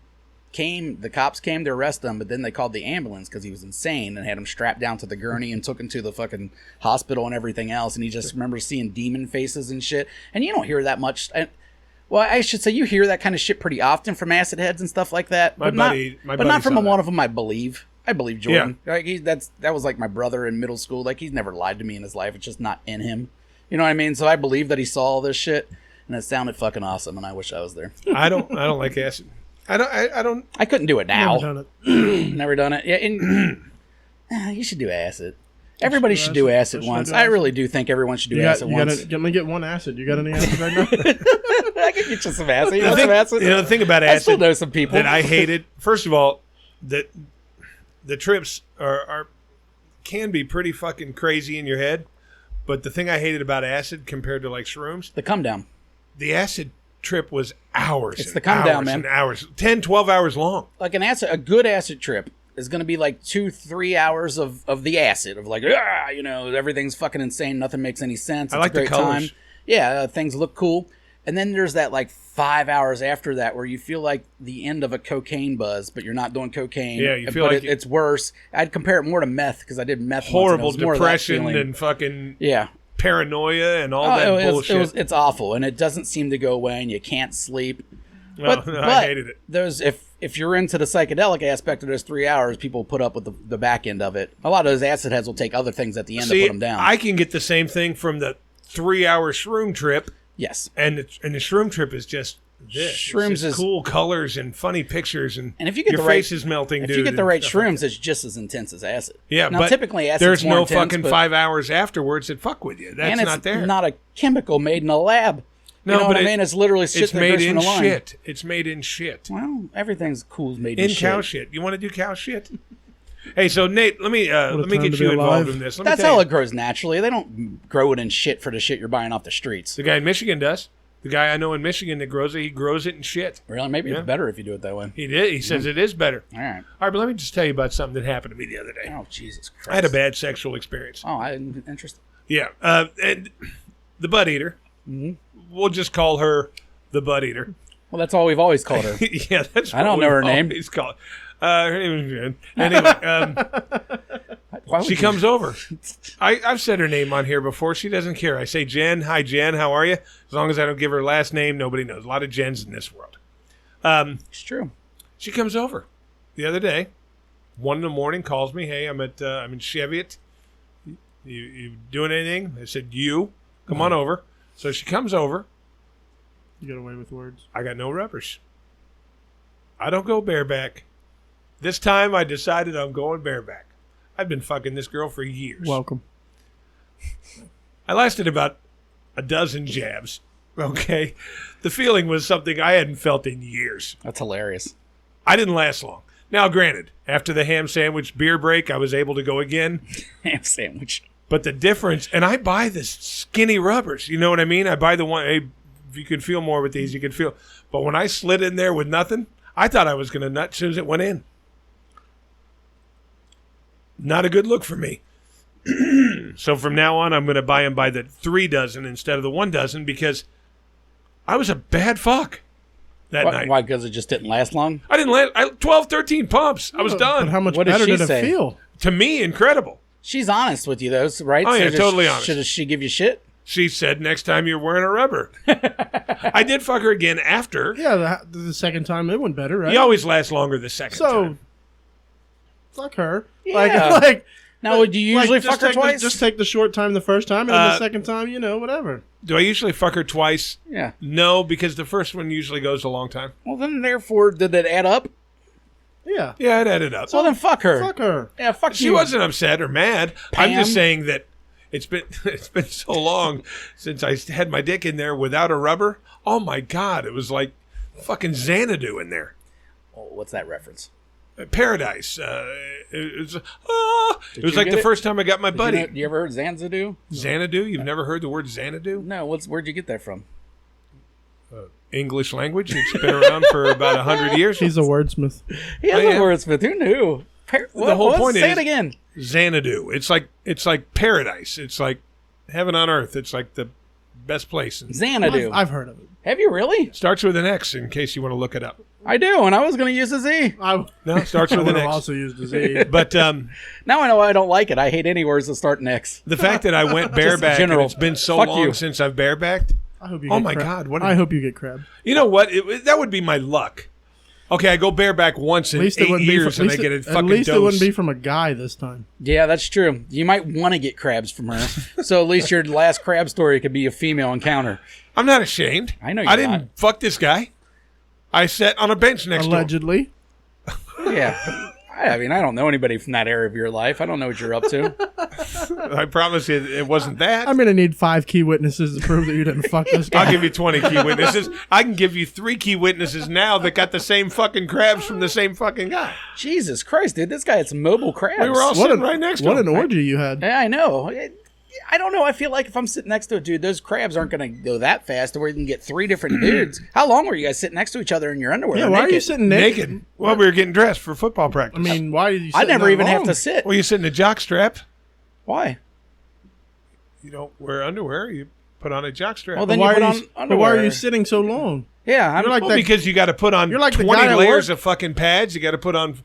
cops came to arrest him, but then they called the ambulance because he was insane and had him strapped down to the gurney and took him to the fucking hospital and everything else. And he just remembers seeing demon faces and shit. And you don't hear that much. Well, I should say you hear that kind of shit pretty often from acid heads and stuff like that. But not from one of them. I believe Jordan. Yeah. Like that was like my brother in middle school. Like, he's never lied to me in his life. It's just not in him. You know what I mean? So I believe that he saw all this shit, and it sounded fucking awesome. And I wish I was there. I don't like acid. I don't. I couldn't do it now. Never done it. Never done it. Yeah, and you should do acid. Everybody should do acid once. I really do think everyone should do acid once. Let me get one acid. You got any acid right now? I can get you some acid. You want some acid? You know, the thing about acid, I still know some people that I hated. First of all, that the trips can be pretty fucking crazy in your head. But the thing I hated about acid compared to like shrooms, the come down. The acid trip was hours. It's the come down, man. Hours, 10, 12 hours long. Like a good acid trip is going to be like 2-3 hours of the acid of like, everything's fucking insane. Nothing makes any sense. It's I like a great the colors. time. Yeah, things look cool. And then there's that like 5 hours after that where you feel like the end of a cocaine buzz, but you're not doing cocaine. Yeah, you feel like it's worse. I'd compare it more to meth because I did meth. Horrible once, and it was depression more of that and fucking yeah. paranoia and all that bullshit. It's awful, and it doesn't seem to go away, and you can't sleep. But I hated it. If you're into the psychedelic aspect of those 3 hours, people put up with the back end of it. A lot of those acid heads will take other things at the end to put them down. I can get the same thing from the 3-hour shroom trip. Yes, and the shroom trip is just this. Shrooms is cool colors and funny pictures, and if you get your the right, face is melting. If you get the right shrooms, it's just as intense as acid. Yeah, now but typically acid. There's no fucking 5 hours afterwards that fuck with you. That's not there. It's not a chemical made in a lab. No, but I mean, it's literally shit. It's made in shit. It's made in shit. Well, everything's cool made in shit. In cow shit. You want to do cow shit? Hey, so Nate, let me get you involved in this. That's how it grows naturally. They don't grow it in shit for the shit you're buying off the streets. The guy in Michigan does. The guy I know in Michigan that grows it, he grows it in shit. Really? Maybe it's better if you do it that way. He did. He says it is better. All right. All right, but let me just tell you about something that happened to me the other day. Oh, Jesus Christ. I had a bad sexual experience. Oh, I'm interested. Yeah. And the butt eater. Mm-hmm. We'll just call her the butt eater. Well, that's all we've always called her. Yeah, that's what I don't know her name. Her name is Jen. Anyway, she comes over. I've said her name on here before. She doesn't care. I say, Jen, hi, Jen, how are you? As long as I don't give her last name, nobody knows. A lot of Jens in this world. It's true. She comes over the other day. 1 a.m, calls me. Hey, I'm in Cheviot. You doing anything? I said, come on over. So she comes over. You got away with words. I got no rubbers. I don't go bareback. This time I decided I'm going bareback. I've been fucking this girl for years. Welcome. I lasted about a dozen jabs. Okay. The feeling was something I hadn't felt in years. That's hilarious. I didn't last long. Now, granted, after the ham sandwich beer break, I was able to go again. Ham sandwich. But the difference, and I buy this skinny rubbers. You know what I mean? I buy the one, hey, if you can feel more with these, you can feel. But when I slid in there with nothing, I thought I was going to nut as soon as it went in. Not a good look for me. So from now on, I'm going to buy them by the 3 dozen instead of the 1 dozen because I was a bad fuck that night. Why? Because it just didn't last long? I didn't last. 12, 13 pumps. I was done. But how much What did better she did it say? feel? To me, incredible. She's honest with you, though, right? Oh, yeah, totally honest. Should she give you shit? She said, next time you're wearing a rubber. I did fuck her again after. Yeah, the second time it went better, right? You always last longer the second time. Fuck her. Yeah. Like now, do you usually fuck her twice? Just take the short time the first time, and then the second time, whatever. Do I usually fuck her twice? Yeah. No, because the first one usually goes a long time. Well, then, therefore, did it add up? Yeah. Yeah, it added up. So then fuck her. Fuck her. Yeah, fuck you. She wasn't upset or mad. Pam? I'm just saying that it's been so long since I had my dick in there without a rubber. Oh, my God. It was like fucking Xanadu in there. Oh, what's that reference? Paradise. It was like the first time I got my buddy. You ever heard Xanadu? Xanadu? You've never heard the word Xanadu? No. Where'd you get that from? English language. It's been around for about 100 years. He's a wordsmith. He is a wordsmith. Who knew? The whole point say is it again. Xanadu. It's like paradise. It's like heaven on earth. It's like the best place. And Xanadu. I've heard of it. Have you really? starts with an X in case you want to look it up. I do, and I was going to use a Z. No, it starts I with would an have X. also used a Z. But Now I know I don't like it. I hate any words that start in X. the fact that I went bareback and it's been so Fuck long you. since I've barebacked. I hope you Oh get my crab. God! I hope you get crab. You know what? That would be my luck. Okay, I go bareback once in 8 years and I get a fucking At least dose. it wouldn't be from a guy this time. Yeah, that's true. You might want to get crabs from her. So at least your last crab story could be a female encounter. I'm not ashamed. I know you're I didn't not. fuck this guy. I sat on a bench next Allegedly. Yeah. I mean, I don't know anybody from that area of your life. I don't know what you're up to. to him. I promise you it wasn't that. I'm going to need 5 key witnesses to prove that you didn't fuck this guy. I'll give you 20 key witnesses. I can give you 3 key witnesses now that got the same fucking crabs from the same fucking guy. Jesus Christ, dude. This guy had some mobile crabs. We were all sitting right next to What him. an orgy you had. Yeah, I know. I don't know. I feel like if I'm sitting next to a dude, those crabs aren't going to go that fast to where you can get 3 different dudes. How long were you guys sitting next to each other in your underwear? Yeah, why are you sitting naked? Naked. Well, we were getting dressed for football practice. I mean, why did you sit I never that even have long? to sit. Well, you sit in a jock strap. Why? You don't wear underwear. You put on a jock strap. Well, then Why you put are on you, underwear. but why are you sitting so long? Yeah, I'm You're like Well, that- because you got to put on You're like the 20 guy at layers work. of fucking pads. You got to put on.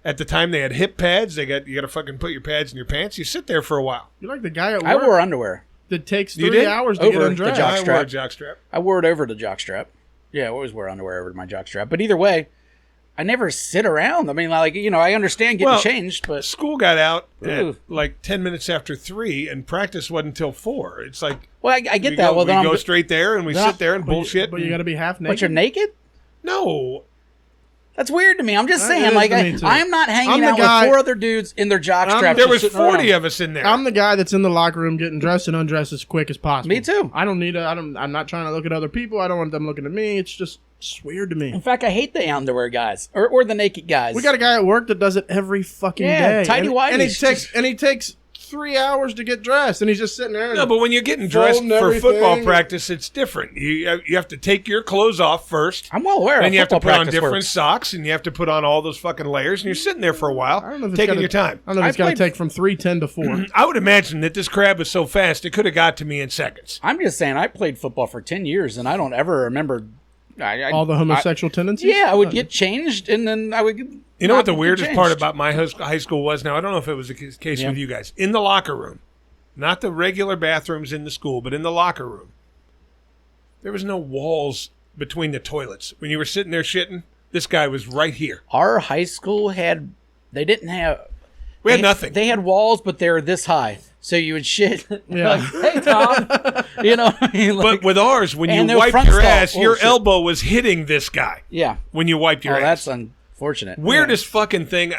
At the time, they had hip pads. You got to fucking put your pads in your pants. You sit there for a while. You're like the guy at work I wore underwear. that takes You 3 did? hours to Over get the undressed. jock I wore a strap. jock strap. I wore it over the jockstrap. Yeah, I always wear underwear over my jockstrap. But either way, I never sit around. I mean, like, I understand getting changed, but School got out at Ooh. like 10 minutes after 3, and practice wasn't until 4. It's like well, I get we that. go, Well, then we go I'm, straight there and we then sit there and bullshit. But you got to be half naked. but you're naked? No, That's weird to me. I'm just That saying, is like, to me, too. I am not hanging I'm the out guy- with 4 other dudes in their jockstraps. there just was sitting 40 around. of us in there. I'm the guy that's in the locker room getting dressed and undressed as quick as possible. Me too. I don't need to. I'm not trying to look at other people. I don't want them looking at me. It's just weird to In me. fact, I hate the underwear guys or the naked guys. We got a guy at work that does it every fucking Yeah, day. tidy whities. And he takes 3 hours to get dressed, and he's just sitting there. No, but when you're getting dressed Folding for football everything. practice, it's different. You have to take your clothes off first. I'm well aware. And of you have to football put on practice different works. socks, and you have to put on all those fucking layers, and you're sitting there for a while, I don't know if it's taking gotta- your time. I don't know if it's got to played- take from 3:10 to 4. I would imagine that this crab was so fast, it could have got to me in seconds. I'm just saying, I played football for 10 years, and I don't ever remember All the homosexual tendencies. Yeah, I would get changed, and then I would. You know what the not get weirdest part changed. about my high school was? Now, I don't know if it was the case Yeah. with you guys. In the locker room, not the regular bathrooms in the school, but in the locker room, there was no walls between the toilets. When you were sitting there shitting, this guy was right here. Our high school had. They didn't have. We had they- nothing. They had walls, but they were this high, so you would shit. Yeah. Like, hey Tom, I mean, like, But with ours, when you and no wiped front your stall. ass, Oh, your shit. elbow was hitting this guy yeah. when you wiped your Oh, ass. that's unfortunate. Weirdest fucking thing.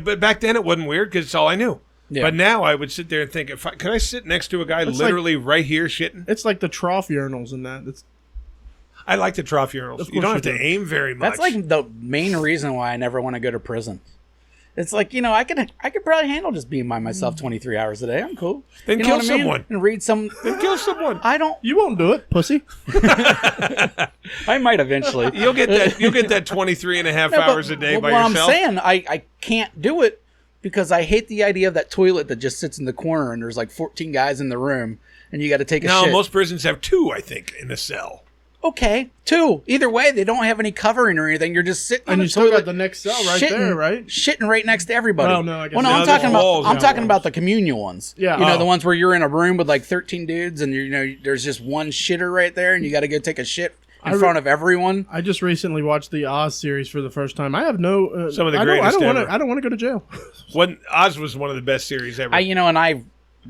But back then it wasn't weird because it's all I knew. Yeah. But now I would sit there and think, could I sit next to a guy literally right here shitting? It's like the trough urinals and that. I like the trough urinals. You don't have to aim very much. That's like the main reason why I never want to go to prison. It's like, I could probably handle just being by myself 23 hours a day. I'm cool. Then kill someone. And read some. Then kill someone. I don't. You won't do it, pussy. I might eventually. You'll get that 23 and a half hours a day by yourself. What I'm saying, I can't do it because I hate the idea of that toilet that just sits in the corner and there's like 14 guys in the room and you got to take a shit. No, most prisons have 2, I think, in a cell. Okay, 2. Either way, they don't have any covering or anything. You're just sitting on the toilet. And you still got the next cell there, right? Shitting right next to everybody. Well, no, I guess I'm talking about the communal ones. Yeah. The ones where you're in a room with like 13 dudes and there's just one shitter right there and you got to go take a shit in front of everyone. I just recently watched the Oz series for the first time. I have no some of the greatest ever. I don't want to go to jail. Oz was one of the best series ever.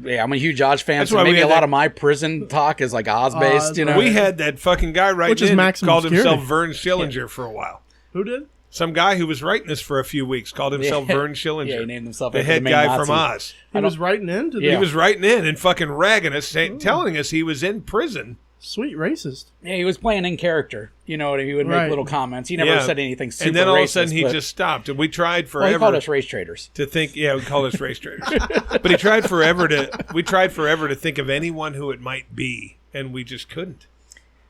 I'm a huge Oz fan, so maybe a lot of my prison talk is like Oz-based, We had that fucking guy writing in called himself Vern Schillinger for a while. Who did? Some guy who was writing this for a few weeks called himself Vern Schillinger. Yeah, he named himself the head guy from Oz. He was writing in? He was writing in and fucking ragging us, telling us he was in prison. Sweet racist. Yeah, he was playing in charect. He would make little comments. He never said anything super racist. And then all of a sudden he just stopped. And we tried forever. He called us race traders. To think, we called us race traders. But we tried forever to think of anyone who it might be. And we just couldn't.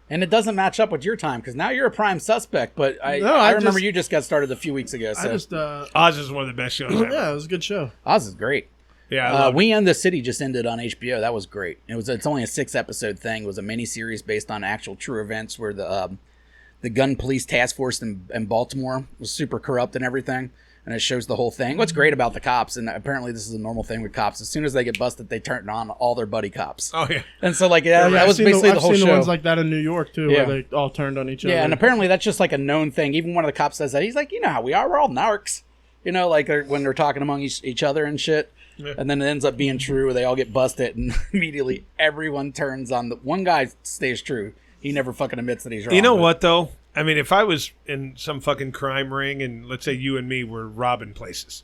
And it doesn't match up with your time because now you're a prime suspect. But I remember you just got started a few weeks ago. So. Oz is one of the best shows ever. Yeah, it was a good show. Oz is great. Yeah, We and the City just ended on HBO. That was great. It's only a 6-episode thing. It was a miniseries based on actual true events where the gun police task force in Baltimore was super corrupt and everything. And it shows the whole thing. What's great about the cops, and apparently this is a normal thing with cops, as soon as they get busted, they turn on all their buddy cops. Oh, yeah. And so, that was basically the whole show. I've seen the ones like that in New York, too, where they all turned on each other. Yeah, and apparently that's just like a known thing. Even one of the cops says that. He's like, how we are. We're all narcs. When they're talking among each other and shit. Yeah. And then it ends up being true. They all get busted, and immediately everyone turns on the one guy stays true. He never fucking admits that he's wrong. You know what, though? I mean, if I was in some fucking crime ring, and let's say you and me were robbing places,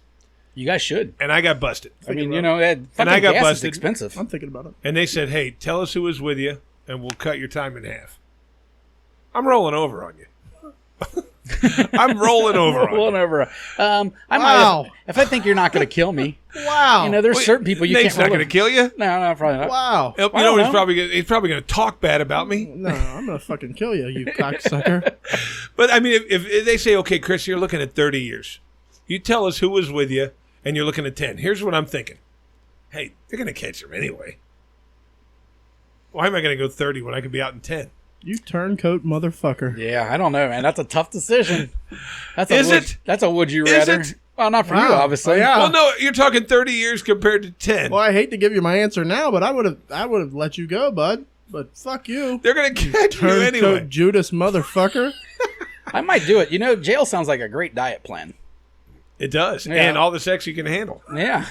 you guys should. And I got busted. I mean, and I got busted. Is expensive. I'm thinking about it. And they said, "Hey, tell us who was with you, and we'll cut your time in half." I'm rolling over on you. I'm rolling over. If I think you're not going to kill me. Wow. There's certain people you Nate's can't. not going to kill you. No, probably not. Wow. He's probably going to talk bad about me. No, I'm going to fucking kill you, you cocksucker. But I mean, if they say, "Okay, Chris, you're looking at 30 years. You tell us who was with you, and you're looking at 10." Here's what I'm thinking. Hey, they're going to catch him anyway. Why am I going to go 30 when I could be out in 10? You turncoat motherfucker. Yeah, I don't know, man. That's a tough decision. That's a would you Is rather. it? Well, not for you, obviously. Yeah. Well, no, you're talking 30 years compared to 10. Well, I hate to give you my answer now, but I would have let you go, bud. But fuck you. They're going to catch you anyway. Judas motherfucker. I might do it. Jail sounds like a great diet plan. It does. Yeah. And all the sex you can handle. Yeah.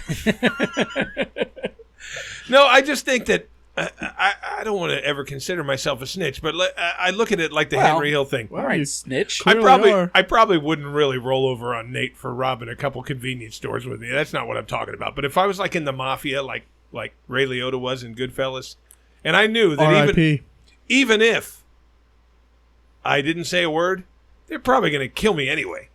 No, I just think that I don't want to ever consider myself a snitch, but I look at it like the Henry Hill thing. All right, snitch. I probably wouldn't really roll over on Nate for robbing a couple convenience stores with me. That's not what I'm talking about. But if I was like in the mafia, like Ray Liotta was in Goodfellas, and I knew that even if I didn't say a word, they're probably going to kill me anyway.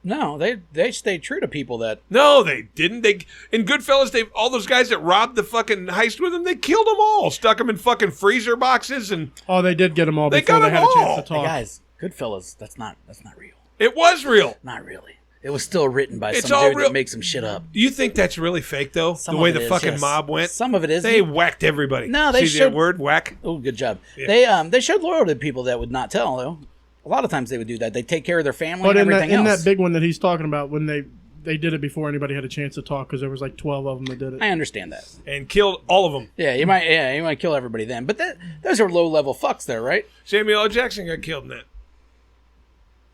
No, they stayed true to people that... No, they didn't. In Goodfellas, all those guys that robbed the fucking heist with them, they killed them all. Stuck them in fucking freezer boxes and... Oh, they did get them all before they had a chance to talk. Hey guys, Goodfellas, that's not real. It was real. Not really. It was still written by some dude that makes some shit up. You think that's really fake, though? The way the fucking mob went? Some of it is. They whacked everybody. No, they showed... that word, whack? Oh, good job. Yeah. They showed loyalty to people that would not tell, though. A lot of times they would do that. They take care of their family and everything else. In that big one that he's talking about, when they did it before anybody had a chance to talk, because there was like 12 of them that did it. I understand that. And killed all of them. Yeah, you might kill everybody then. But those are low-level fucks there, right? Samuel L. Jackson got killed in that.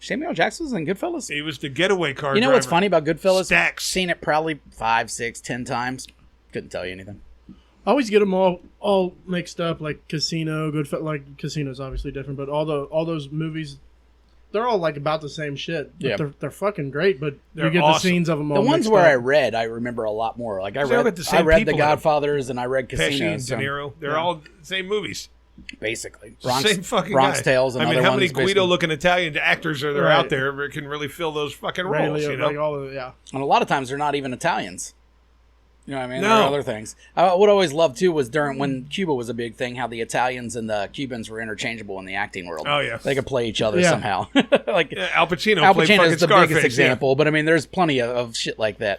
Samuel L. Jackson was in Goodfellas? He was the getaway car driver. You know what's funny about Goodfellas? Stacks. Seen it probably 5, 6, 10 times. Couldn't tell you anything. I always get them all mixed up, like Casino, Goodfellas. Like Casino's obviously different, but all those movies... they're all like about the same shit. Yeah. They're fucking great, but They're you get awesome. the scenes of them all The ones mixed where up. I read, I remember a lot more. Like I They all read got the same The people in 'em. Godfathers and I read Pesci Casino. and De Niro. They're all the same movies. Basically. Same fucking Bronx guy. Tales and I mean, other how ones. many basically. Guido-looking Italian actors are there Right. out there that can really fill those fucking Ray roles? Liotta, You know? like all of yeah. And a lot of times they're not even Italians. You know what I mean? No. There are other things. What I always loved too was during when Cuba was a big thing, how the Italians and the Cubans were interchangeable in the acting world. Oh, yeah. They could play each other Yeah. somehow. Like Yeah, Al Pacino Al played Pacino fucking is the Scarface. biggest yeah. example, but I mean, there's plenty of shit like that.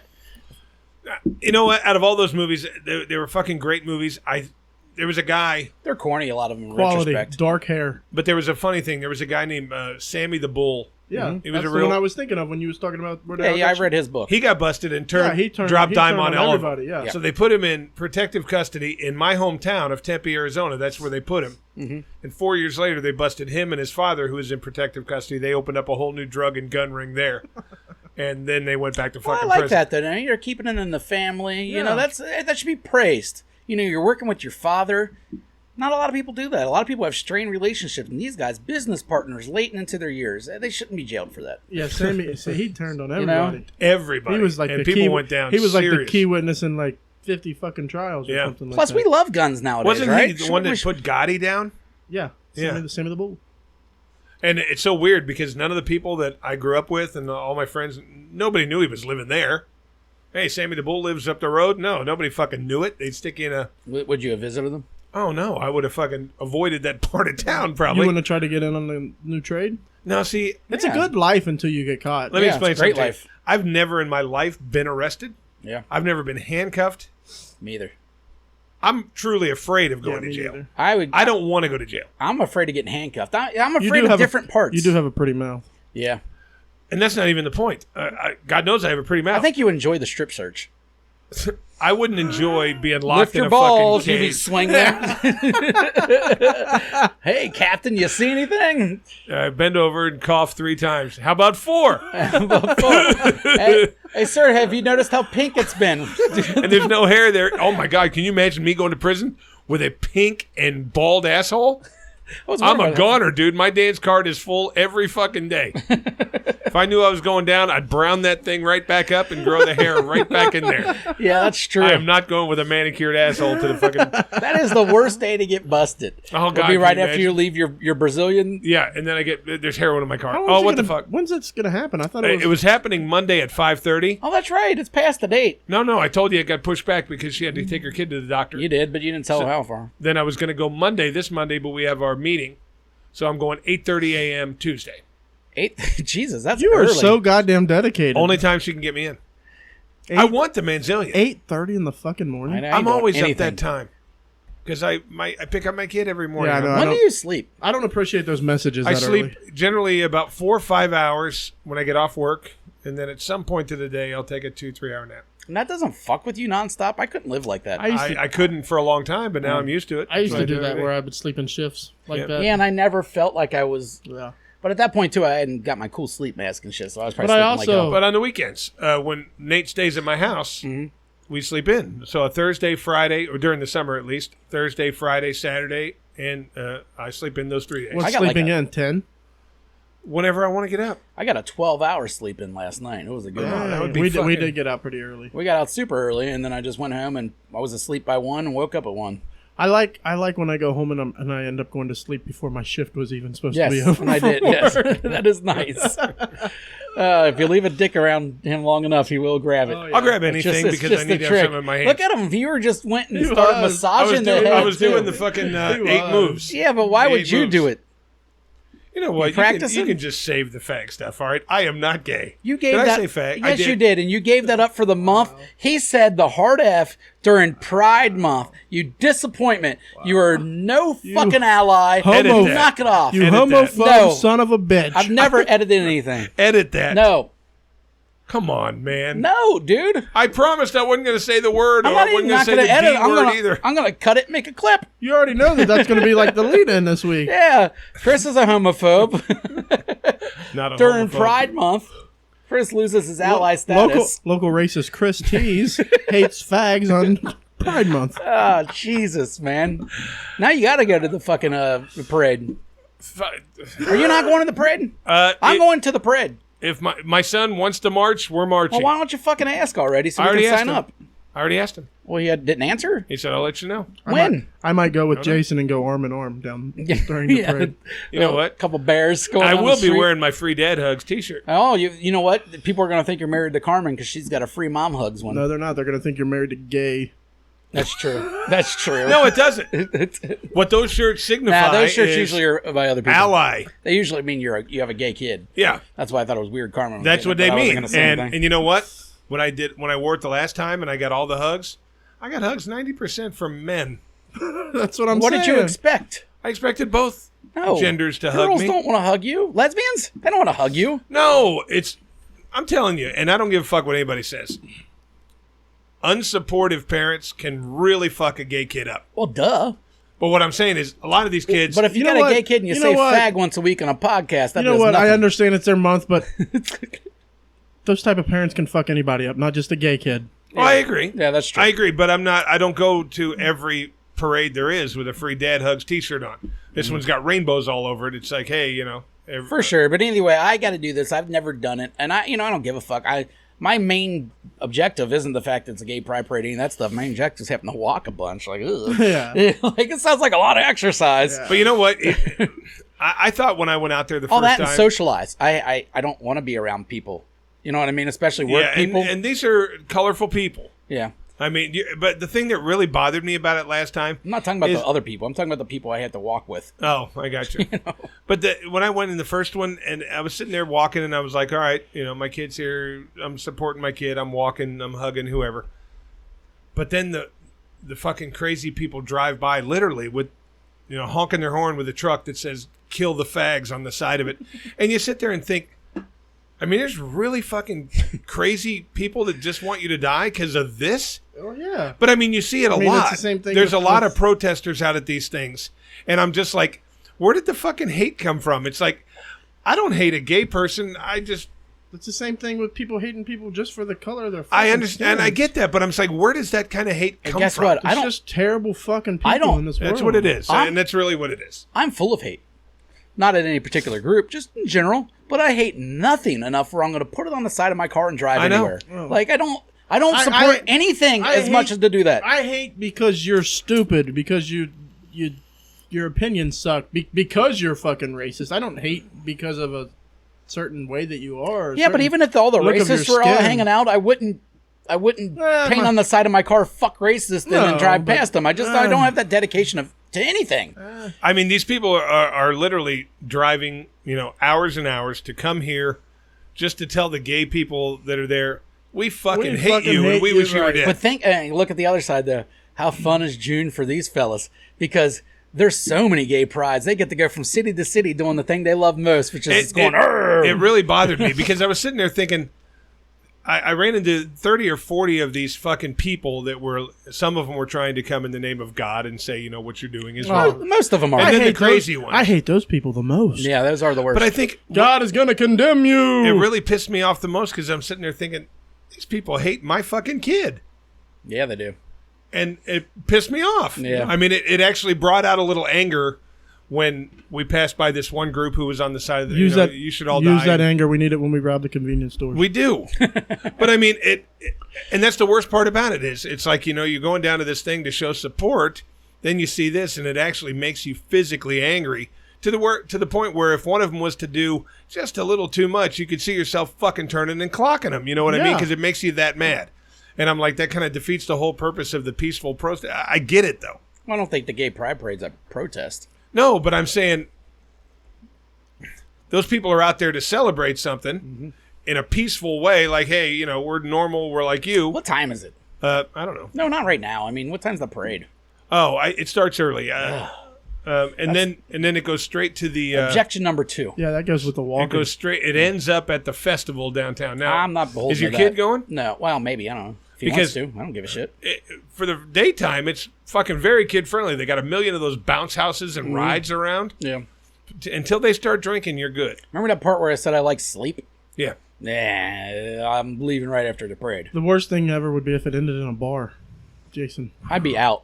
You know what? Out of all those movies, they were fucking great movies. There was a guy, They're corny, a lot of them in Quality, retrospect. dark hair. but there was a funny thing. There was a guy named Sammy the Bull. Yeah, He was that's a the real. one I was thinking of when you was talking about. Yeah, I read his book. He got busted and he turned dropped dime on all of everybody. them. Yeah. So they put him in protective custody in my hometown of Tempe, Arizona. That's where they put him. Mm-hmm. And 4 years later, they busted him and his father, who was in protective custody. They opened up a whole new drug and gun ring there. And then they went back to Well, I fucking like prison. that, though. You're keeping it in the family. You know, Yeah. that should be praised. You know, you're working with your father. Not a lot of people do that. A lot of people have strained relationships. And these guys, business partners, late into their years, they shouldn't be jailed for that. Yeah, Sammy. See, he turned on You know? everybody. Everybody. He was like and the people key. went down He was like serious. the key witness in like 50 fucking trials or Yeah. something. Plus, like we that. love guns nowadays, Wasn't right? he the one that put Gotti down? Yeah, Yeah. Sammy the Bull. And it's so weird because none of the people that I grew up with and all my friends, nobody knew he was living there. Hey, Sammy the Bull lives up the road. No, nobody fucking knew it. They'd stick you in a... Would you have visited them? Oh, no, I would have fucking avoided that part of town You probably. want to try to get in on the new trade? Now, see, It's Yeah. a good life until you get caught. let me Yeah, explain it's a great something. life. I've never in my life been arrested. Yeah, I've never been handcuffed. me either. I'm truly afraid of Yeah, going to me jail. neither. I don't want to go to jail. I'm afraid of getting handcuffed. I'm You afraid do of have different parts. You do have a pretty mouth. Yeah. And that's not even the point. God knows I have a pretty mouth. I think you enjoy the strip search. I wouldn't enjoy being locked Lift in your a balls, fucking you be cage. swinging. Hey, Captain, you see anything? Bend over and cough 3 times. How about 4? hey, sir, have you noticed how pink it's been? And there's no hair there. Oh my God! Can you imagine me going to prison with a pink and bald asshole? I'm a goner, dude. My dance card is full every fucking day. If I knew I was going down, I'd brown that thing right back up and grow the hair right back in there. Yeah, that's true. I am not going with a manicured asshole to the fucking... That is the worst day to get busted. Oh, God, It'll be can right you after you leave your Brazilian. Yeah, and then I get... There's heroin in my car. How long Oh, is it what the gonna- fuck? When's this going to happen? I thought It was happening Monday at 5:30. Oh, that's right. It's past the date. No, I told you it got pushed back because she had to take her kid to the doctor. You did, but you didn't tell how far. Then I was going to go this Monday, but we have our meeting. So I'm going 8:30 a.m. Tuesday. 8? Jesus, that's You are early. so goddamn dedicated. Only time she can get me in. I want the Manzillion. 8:30 in the fucking I morning. know, I'm you don't- always anything. up that time because I pick up my kid every morning. Yeah, I know. When do you sleep? I don't appreciate those messages. I that sleep early. generally about 4 or 5 hours when I get off work, and then at some point of the day I'll take a 2-3 hour nap. And that doesn't fuck with you nonstop. I couldn't live like that. I couldn't for a long time, but now I'm used to it. I used So to do it that every where day. I would sleep in shifts like Yeah. that. Yeah, and I never felt like I was. Yeah. But at that point too, I hadn't got my cool sleep mask and shit, so I was probably But I sleeping also- like But on the weekends, when Nate stays at my house, we sleep in. So a Thursday, Friday, or during the summer at least, Thursday, Friday, Saturday, and I sleep in those 3 days. What's I got like sleeping a- in? 10? Whenever I want to get up. I got a 12-hour sleep in last night. It was a good one. that would be we fucking- did get out pretty early. We got out super early, and then I just went home, and I was asleep by 1 and woke up at 1. I like when I go home and I end up going to sleep before my shift was even supposed Yes, to be over. and I did. Yes, that is nice. If you leave a dick around him long enough, he will grab it. Oh, yeah. I'll grab It's anything it's because I the need to have trick. something in my hand. Look at him. Viewer just went and He started was. massaging the head. I was too. doing the fucking 8 was. moves. Yeah, but why would 8 you moves. do it? You know what? You practicing? can just save the fag stuff, all right? I am not gay. You gave did that. I say fag? I Yes, did. you did, and you gave that up for the month. He said the hard F during Pride Month. You disappointment. You are no fucking ally. Homo- Knock it off. You Edit that. homophobe No. son of a bitch. I've never edited anything. Edit that. No, Come on, man. no, dude. I promised I wasn't going to say the word, I'm or I not wasn't even going not to say going the to edit. D word either. I'm gonna cut it, and make a clip. You already know that's going to be like the lead-in this week. Yeah, Chris is a homophobe. Not a During homophobe. Pride Month, Chris loses his ally status. Local racist Chris Tees hates fags on Pride Month. Oh, Jesus, man. Now you got to go to the fucking parade. Are you not going to the parade? I'm going to the parade. If my son wants to march, we're marching. Well, why don't you fucking ask already so we can sign up? I already asked him. Well, he didn't answer? He said, I'll let you know. I might go with Jason and go arm in arm down during the parade. You know what? A couple bears going on I will the be street. wearing my free dad hugs t-shirt. Oh, you know what? People are going to think you're married to Carmen because she's got a free mom hugs one. No, they're not. They're going to think you're married to gay. That's true. That's true. No, it doesn't. What those shirts signify those shirts usually are by other people. Ally. They usually mean you have a gay kid. Yeah. That's why I thought it was weird, Carmen. That's what they mean. And you know what? When I wore it the last time and I got all the hugs, I got hugs 90% from men. That's what I'm saying. What did you expect? I expected both genders to hug me. Girls don't want to hug you. Lesbians? They don't want to hug you. No, I'm telling you, and I don't give a fuck what anybody says. Unsupportive parents can really fuck a gay kid up. Well, duh. But what I'm saying is, a lot of these kids... But if you got a gay kid and you say fag once a week on a podcast, that does nothing. I understand it's their month, but those type of parents can fuck anybody up, not just a gay kid. Well, I agree. Yeah, that's true. I agree, but I don't go to every parade there is with a free dad hugs t-shirt on. This one's got rainbows all over it. It's like, hey, For sure, but anyway, I got to do this. I've never done it, and I don't give a fuck. My main objective isn't the fact that it's a gay pride parade. That's the main objective is having to walk a bunch. Like, ugh. Yeah. Like, it sounds like a lot of exercise. Yeah. But you know what? I thought when I went out there the first time... All that and socialize. I don't want to be around people. You know what I mean? Especially work people. And these are colorful people. Yeah. I mean, but the thing that really bothered me about it last time... I'm not talking about the other people. I'm talking about the people I had to walk with. Oh, I got you. But when I went in the first one, and I was sitting there walking, and I was like, all right, my kid's here. I'm supporting my kid. I'm walking. I'm hugging whoever. But then the fucking crazy people drive by literally with, honking their horn with a truck that says, kill the fags on the side of it. And you sit there and think, I mean, there's really fucking crazy people that just want you to die because of this. Oh, yeah. But, I mean, you see it a lot. It's the same thing There's a lot of protesters out at these things. And I'm just like, where did the fucking hate come from? It's like, I don't hate a gay person. It's the same thing with people hating people just for the color of their face. I understand. I get that. But I'm just like, where does that kind of hate come from? Guess what? It's just terrible fucking people in this world. That's what it is. And that's really what it is. I'm full of hate. Not at any particular group, just in general. But I hate nothing enough where I'm going to put it on the side of my car and drive anywhere. Like, I don't support anything as much as to do that. I hate because you're stupid, because your opinions suck, because you're fucking racist. I don't hate because of a certain way that you are. Yeah, but even if all the racists were all hanging out, I wouldn't paint on the side of my car "fuck racist" and then drive past them. I don't have that dedication to anything. I mean, these people are literally driving, hours and hours to come here just to tell the gay people that are there, we fucking hate you and we wish you were dead. But look at the other side though. How fun is June for these fellas? Because there's so many gay prides. They get to go from city to city doing the thing they love most, which is going. It really bothered me because I was sitting there thinking, I ran into 30 or 40 of these fucking people that some of them were trying to come in the name of God and say, what you're doing is wrong. Most of them are. And then the crazy ones. I hate those people the most. Yeah, those are the worst. But I think God is going to condemn you. It really pissed me off the most because I'm sitting there thinking, these people hate my fucking kid. Yeah, they do. And it pissed me off. Yeah. I mean, it actually brought out a little anger when we passed by this one group who was on the side of the, you should all die. Use that anger. We need it when we rob the convenience store. We do. But I mean, and that's the worst part about it is it's like, you're going down to this thing to show support. Then you see this and it actually makes you physically angry to the point where if one of them was to do just a little too much, you could see yourself fucking turning and clocking them. You know what I mean? Because it makes you that mad. And I'm like, that kind of defeats the whole purpose of the peaceful protest. I get it, though. Well, I don't think the gay pride parade's a protest. No, but I'm saying those people are out there to celebrate something in a peaceful way. Like, hey, we're normal. We're like you. What time is it? I don't know. No, not right now. I mean, what time's the parade? Oh, it starts early. And then it goes straight to the objection number 2. Yeah, that goes with the walk. It goes straight. It ends up at the festival downtown. Now, I'm not beholden. Is your kid going? No. Well, maybe. I don't know. If he wants to, I don't give a shit. For the daytime, it's fucking very kid friendly. They got 1 million of those bounce houses and rides around. Yeah. Until they start drinking, you're good. Remember that part where I said I like sleep? Yeah. Nah, I'm leaving right after the parade. The worst thing ever would be if it ended in a bar, Jason. I'd be out.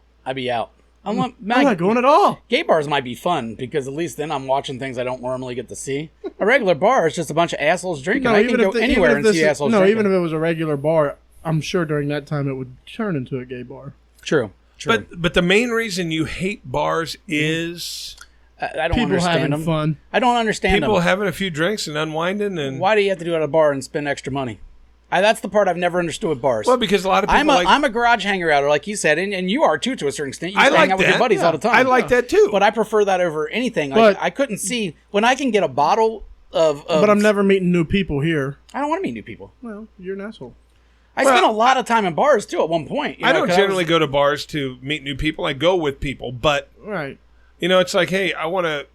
I'm not going at all. Gay bars might be fun because at least then I'm watching things I don't normally get to see. A regular bar is just a bunch of assholes drinking. I can go anywhere and see assholes drinking. No, even if it was a regular bar, I'm sure during that time it would turn into a gay bar. True. But the main reason you hate bars is I don't people understand having them. fun. I don't understand people them. having a few drinks and unwinding. And why do you have to do it at a bar and spend extra money? That's the part I've never understood with bars. Well, because a lot of people I'm a garage hanger outer, like you said, and you are too to a certain extent. You hang out with your buddies all the time. I like that too. But I prefer that over anything. Like, I couldn't see when I can get a bottle of. But I'm never meeting new people here. I don't want to meet new people. Well, you're an asshole. I spent a lot of time in bars too at one point. I don't generally go to bars to meet new people. I go with people, but it's like, hey, I want a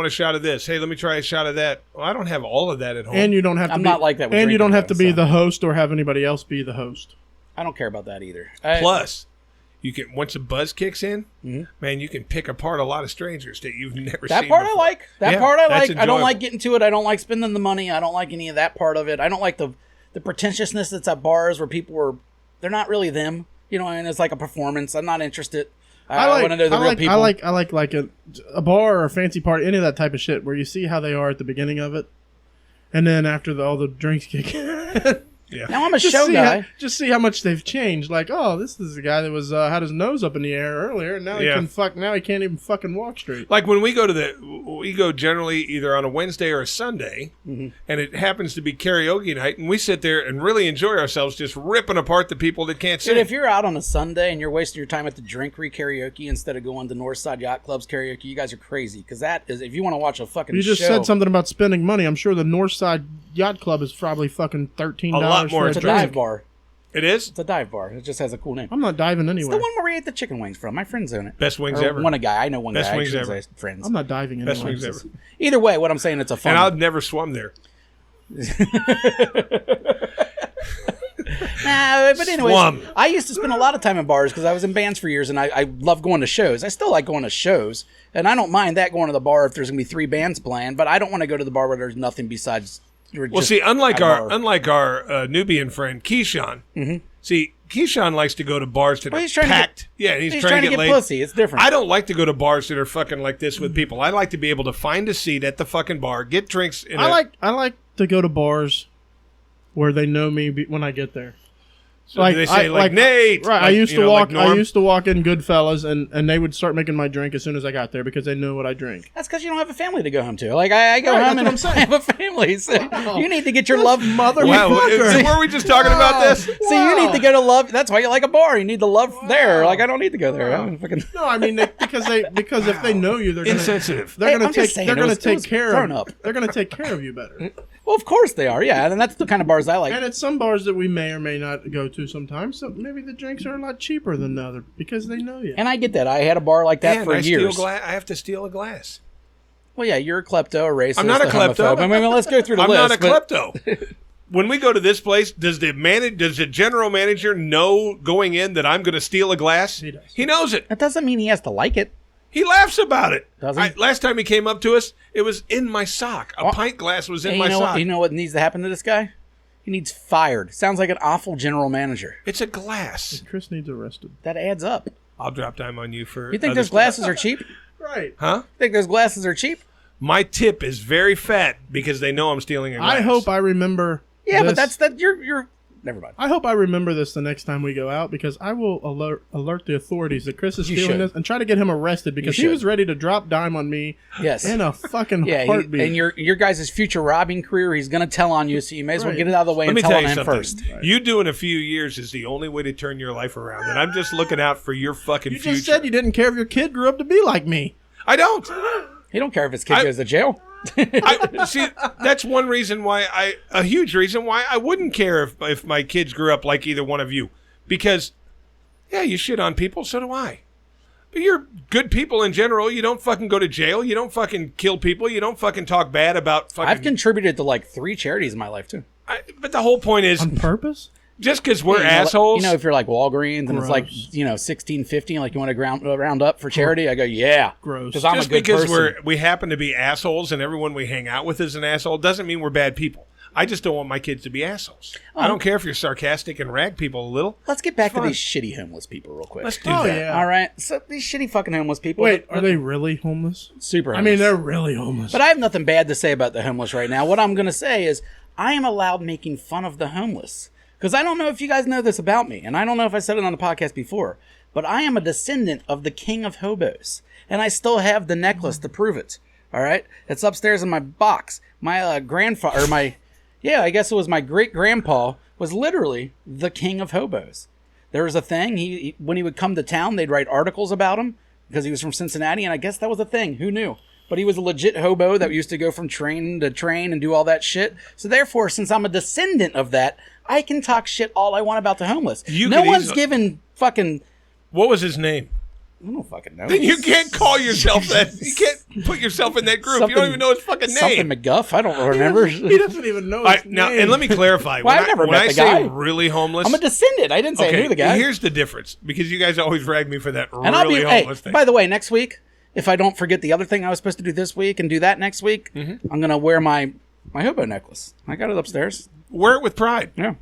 shot of this. Hey, let me try a shot of that. Well, I don't have all of that at home. And you don't have to I'm not like that with and you don't have to be so. the host or have anybody else be the host. I don't care about that either. Plus, you can once the buzz kicks in, man, you can pick apart a lot of strangers that you've never seen. That part before. I like. That part I like. Enjoyable. I don't like getting to it. I don't like spending the money. I don't like any of that part of it. I don't like the pretentiousness that's at bars where they're not really them. And it's like a performance. I'm not interested. I want to know the real people. I like a bar or a fancy party, any of that type of shit, where you see how they are at the beginning of it, and then after all the drinks kick in. Yeah. Now I'm a show guy. Just see how much they've changed. Like, oh, this is a guy that was had his nose up in the air earlier, and now now he can't even fucking walk straight. Like when we go generally either on a Wednesday or a Sunday, and it happens to be karaoke night, and we sit there and really enjoy ourselves just ripping apart the people that can't sing. Dude, if you're out on a Sunday and you're wasting your time at the Drink-Free karaoke instead of going to Northside Yacht Club's karaoke, you guys are crazy. Because that is, if you want to watch a fucking show. You just said something about spending money. I'm sure the Northside Yacht Club is probably fucking $13 a lot more. It's a dive bar. It is? It's a dive bar. It just has a cool name. I'm not diving anywhere. It's the one where we ate the chicken wings from. My friends own it. Best wings or ever. One guy. I know one Best guy. Wings I ever. say friends. I'm not diving anywhere. Best wings ever. Either way, what I'm saying, it's a fun. And I've never swum there. But anyways, I used to spend a lot of time in bars because I was in bands for years, and I love going to shows. I still like going to shows, and I don't mind that going to the bar if there's going to be 3 bands playing, but I don't want to go to the bar where there's nothing besides... Well, see, unlike our Nubian friend Keyshawn, see, Keyshawn likes to go to bars that are packed. He's trying to get laid. Pussy. It's different. I don't like to go to bars that are fucking like this with people. I like to be able to find a seat at the fucking bar, get drinks. I like to go to bars where they know me when I get there. So they say Nate. Right. I used to walk in Goodfellas, and they would start making my drink as soon as I got there because they knew what I drink. That's because you don't have a family to go home to. Like I go home and I have a family. So you need to get your love, mother. Wow, were we just talking about this? So you need to go to love. That's why you like a bar. You need the love there. Like I don't need to go there. No, I mean because if they know you, they're insensitive. They're going to take care of you better. Well, of course they are. Yeah, and that's the kind of bars I like. And it's some bars that we may or may not go to sometimes. So maybe the drinks are a lot cheaper than the other because they know you. And I get that. I had a bar like that for years. I have to steal a glass. Well, yeah, you're a klepto, a racist. I'm not a klepto. I mean, let's go through the list. I'm not a klepto. When we go to this place, does the general manager know going in that I'm going to steal a glass? He does. He knows it. That doesn't mean he has to like it. He laughs about it. Does he? Last time he came up to us, it was in my sock. A pint glass was in my sock. You know what needs to happen to this guy? He needs fired. Sounds like an awful general manager. It's a glass. Chris needs arrested. That adds up. I'll drop time on you for... You think those glasses are cheap? Right. Huh? Think those glasses are cheap? My tip is very fat because they know I'm stealing a glass. I hope I remember... Yeah, this. But you're... Never mind. I hope I remember this the next time we go out because I will alert the authorities that Chris is stealing this and try to get him arrested because he was ready to drop dime on me in a fucking heartbeat. And your guys' future robbing career, he's going to tell on you, so you may as well get it out of the way and tell on him first. Right. You do in a few years is the only way to turn your life around, and I'm just looking out for your fucking future. You just said you didn't care if your kid grew up to be like me. I don't. He don't care if his kid goes to jail. See, that's one reason why a huge reason why I wouldn't care if my kids grew up like either one of you. Because, yeah, you shit on people, so do I. But you're good people in general. You don't fucking go to jail. You don't fucking kill people. You don't fucking talk bad about fucking... I've contributed to like 3 charities in my life, too. But the whole point is... On purpose? Just because we're assholes. If you're like Walgreens and it's like, $16.50, like you want to round up for charity, I go, yeah. Gross. Because I'm a good person. We happen to be assholes and everyone we hang out with is an asshole doesn't mean we're bad people. I just don't want my kids to be assholes. I don't care if you're sarcastic and rag people a little. Let's get back to these shitty homeless people real quick. Let's do that. Yeah. All right. So these shitty fucking homeless people. Wait, are they really homeless? Super homeless. I mean, they're really homeless. But I have nothing bad to say about the homeless right now. What I'm going to say is I am allowed making fun of the homeless. Because I don't know if you guys know this about me, and I don't know if I said it on the podcast before, but I am a descendant of the king of hobos. And I still have the necklace to prove it. All right? It's upstairs in my box. My grandfather, I guess it was my great-grandpa, was literally the king of hobos. There was a thing, he when he would come to town, they'd write articles about him, because he was from Cincinnati, and I guess that was a thing. Who knew? But he was a legit hobo that used to go from train to train and do all that shit. So therefore, since I'm a descendant of that, I can talk shit all I want about the homeless. No one's given fucking... What was his name? I don't fucking know. Then you can't call yourself that. You can't put yourself in that group. You don't even know his fucking name. Something McGuff. I don't remember. He doesn't even know his name. Now, and let me clarify. Well, I've never met the guy. When I say really homeless... I'm a descendant. I didn't say I knew the guy. Here's the difference. Because you guys always rag me for that and really homeless thing. By the way, next week, if I don't forget the other thing I was supposed to do this week and do that next week, I'm going to wear my hobo necklace. I got it upstairs. Wear it with pride. Yeah.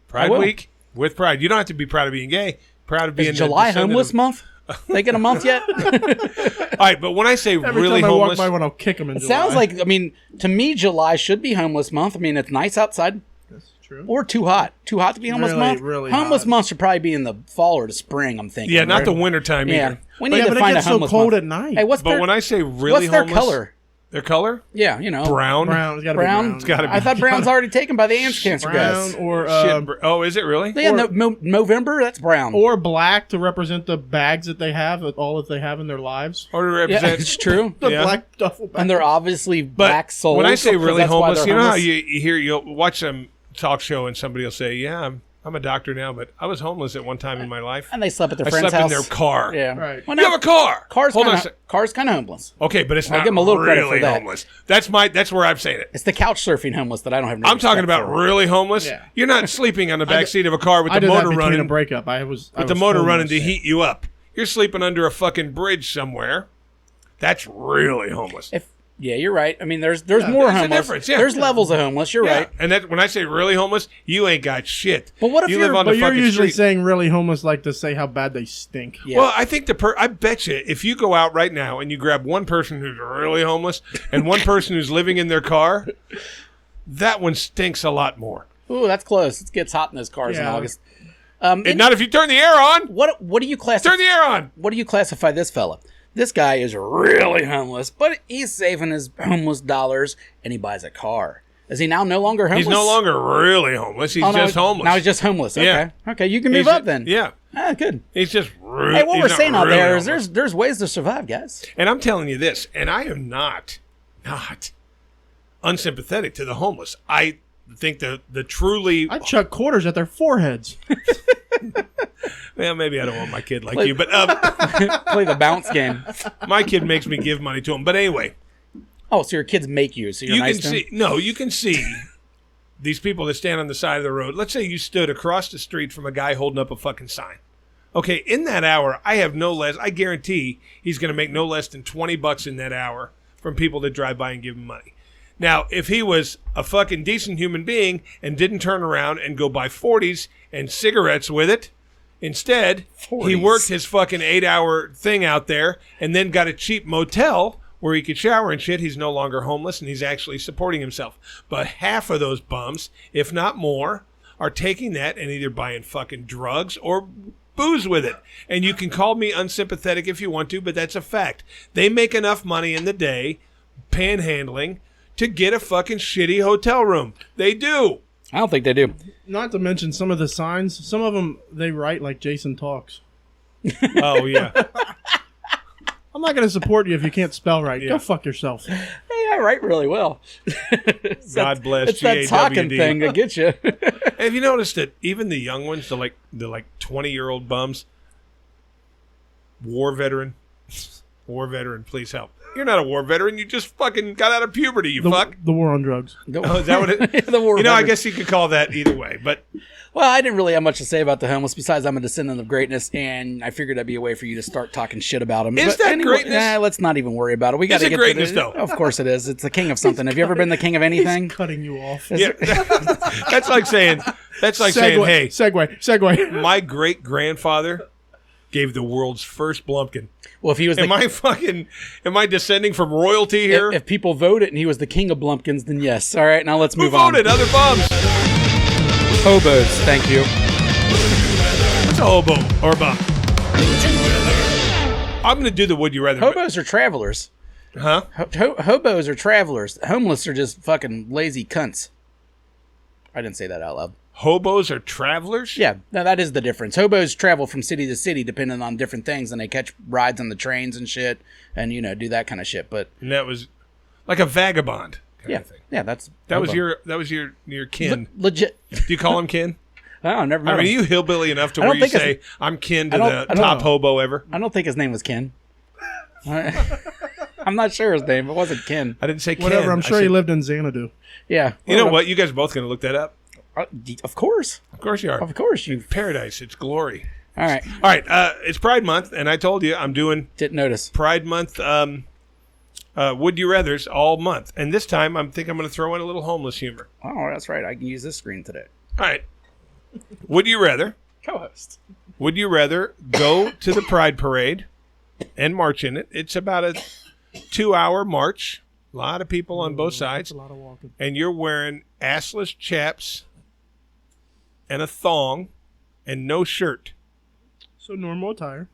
Pride Week with pride. You don't have to be proud of being gay. Proud of being July homeless month? They get a month yet? All right, but when I say Every really time homeless... I walk by one, I'll kick him in July. Sounds like, I mean, to me, July should be homeless month. I mean, it's nice outside. That's true. Or too hot. Too hot to be homeless month? Really homeless hot. month should probably be in the fall or the spring, I'm thinking. Yeah, not right? the wintertime either. We need to find a homeless it gets so cold month. at night. Hey, But when I say really what's their homeless... color? Their color? Yeah, you know. Brown. Brown. It's gotta Brown? be brown. It's gotta be. I thought brown's already taken by the ants cancer brown guys. or Oh, is it really? Yeah, November, that's brown. or black to represent the bags that they have, all that they have in their lives. Or to yeah, represent... it's true. The Yeah. black duffel bag. And they're obviously black souls. When I say really that's why homeless, they're you know how homeless. you'll watch some talk show and somebody will say, yeah, I'm a doctor now, but I was homeless at one time in my life. And they slept at their I friend's slept house. in their car. Yeah. Right. Well, You have a car. Car's Hold on a kind sec. of homeless. Okay, but it's I'll not give 'em a little credit for really that. homeless. That's where I'm saying it. It's the couch surfing homeless that I don't have no I'm talking respect about for. really homeless. Yeah. You're not sleeping on the back seat of a car with I the did motor that between running. a breakup. I was With the motor running to heat you up. You're sleeping under a fucking bridge somewhere. That's really homeless. Yeah, you're right. I mean, there's more there's a homeless. difference, yeah. There's levels of homeless. You're Yeah. right. And that when I say really homeless, you ain't got shit. But what if you you're- live on the But you're fucking usually street? saying really homeless like to say how bad they stink. Yeah. Well, I think I bet you if you go out right now and you grab one person who's really homeless and one person who's living in their car, that one stinks a lot more. Ooh, that's close. It gets hot in those cars in Yeah. August. And not if you turn the air on. What do you classify? Turn the air on. What do you classify this fella? This guy is really homeless, but he's saving his homeless dollars, and he buys a car. Is he now no longer homeless? He's no longer really homeless. He's Oh, no, just homeless. Now he's just homeless. Okay. Yeah. Okay, you can move He's- up then. Yeah. Ah, good. He's just really. Hey, what we're saying out there is homeless. there's ways to survive, guys. And I'm telling you this, and I am not unsympathetic to the homeless. I think the truly... I chuck quarters at their foreheads. Well, maybe I don't want my kid like you, but Play the bounce game. my kid makes me give money to him. But anyway, Oh, so your kids make you, so you're you nice can to them? see... No, you can see these people that stand on the side of the road. Let's say you stood across the street from a guy holding up a fucking sign. Okay, in that hour, I guarantee he's going to make no less than $20 in that hour from people that drive by and give him money. Now, if he was a fucking decent human being and didn't turn around and go buy 40s and cigarettes with it, instead, he 40s. worked his fucking 8-hour thing out there and then got a cheap motel where he could shower and shit, he's no longer homeless and he's actually supporting himself. But half of those bums, if not more, are taking that and either buying fucking drugs or booze with it. And you can call me unsympathetic if you want to, but that's a fact. They make enough money in the day panhandling to get a fucking shitty hotel room. They do. I don't think they do. Not to mention some of the signs. Some of them, they write like Jason talks. Oh, yeah. I'm not going to support you if you can't spell right. Yeah. Go fuck yourself. Hey, I write really well. God bless It's that talking GAWD. thing that gets you. Have you noticed that even the young ones, the 20-year-old bums, war veteran, please help. You're not a war veteran. You just fucking got out of puberty, you fuck. The war on drugs. Oh, is that what it? The war I veteran. guess you could call that either way. But Well, I didn't really have much to say about the homeless besides I'm a descendant of greatness, and I figured that'd be a way for you to start talking shit about them. Is that greatness? Nah, let's not even worry about it. We got to get greatness, to though? Of course it is. It's the king of something. Have you ever been the king of anything? He's cutting you off. yeah, that's like saying, hey, segue. my great grandfather gave the world's first Blumpkin. Well, if he was Am I descending from royalty here? if people voted and he was the king of Blumpkins, then yes. All right, now let's Who move on. voted? Other bums. Hobos, thank you. What's a hobo or a bum? I'm going to do the would you rather. Hobos are travelers. Huh? Hobos are travelers. Homeless are just fucking lazy cunts. I didn't say that out loud. Hobos are travelers? Yeah, no, that is the difference. Hobos travel from city to city depending on different things, and they catch rides on the trains and shit, and do that kind of shit. But And that was like a vagabond kind yeah, of thing. yeah, that's That hobo. was your kin. Legit. Do you call him kin? I never met I mean, are him. you hillbilly enough to I where don't you think say, I'm kin to I the don't top know. hobo ever? I don't think his name was Ken. I'm not sure his name. It wasn't Ken. I didn't say kin. Whatever. I'm I sure said, he lived in Xanadu. Yeah. You know what? You guys are both going to look that up. Of course. Of course you are. Of course you. Paradise. It's glory. All right. All right. It's Pride Month, and I told you I'm doing Didn't notice. Pride Month would you rathers all month. And this time I'm going to throw in a little homeless humor. Oh, that's right. I can use this screen today. All right. Would you rather? Co-host. Would you rather go to the Pride Parade and march in it? It's about a 2-hour march. A lot of people on both sides. That's a lot of walking. And you're wearing assless chaps and a thong and no shirt. So normal attire.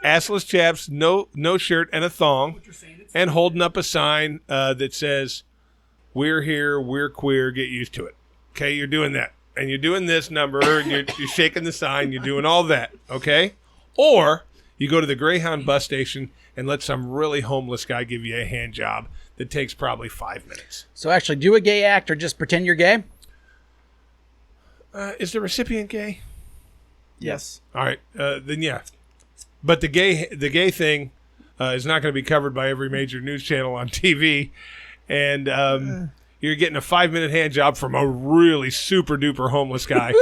Assless chaps, no shirt and a thong, and holding up a sign that says, "We're here, we're queer, get used to it." Okay, you're doing that. And you're doing this number, and you're shaking the sign, you're doing all that, okay? Or you go to the Greyhound bus station and let some really homeless guy give you a hand job that takes probably 5 minutes. So actually do a gay act or just pretend you're gay? Is the recipient gay? Yes. All right, then yeah. But the gay thing is not going to be covered by every major news channel on TV, and you're getting a 5-minute hand job from a really super duper homeless guy,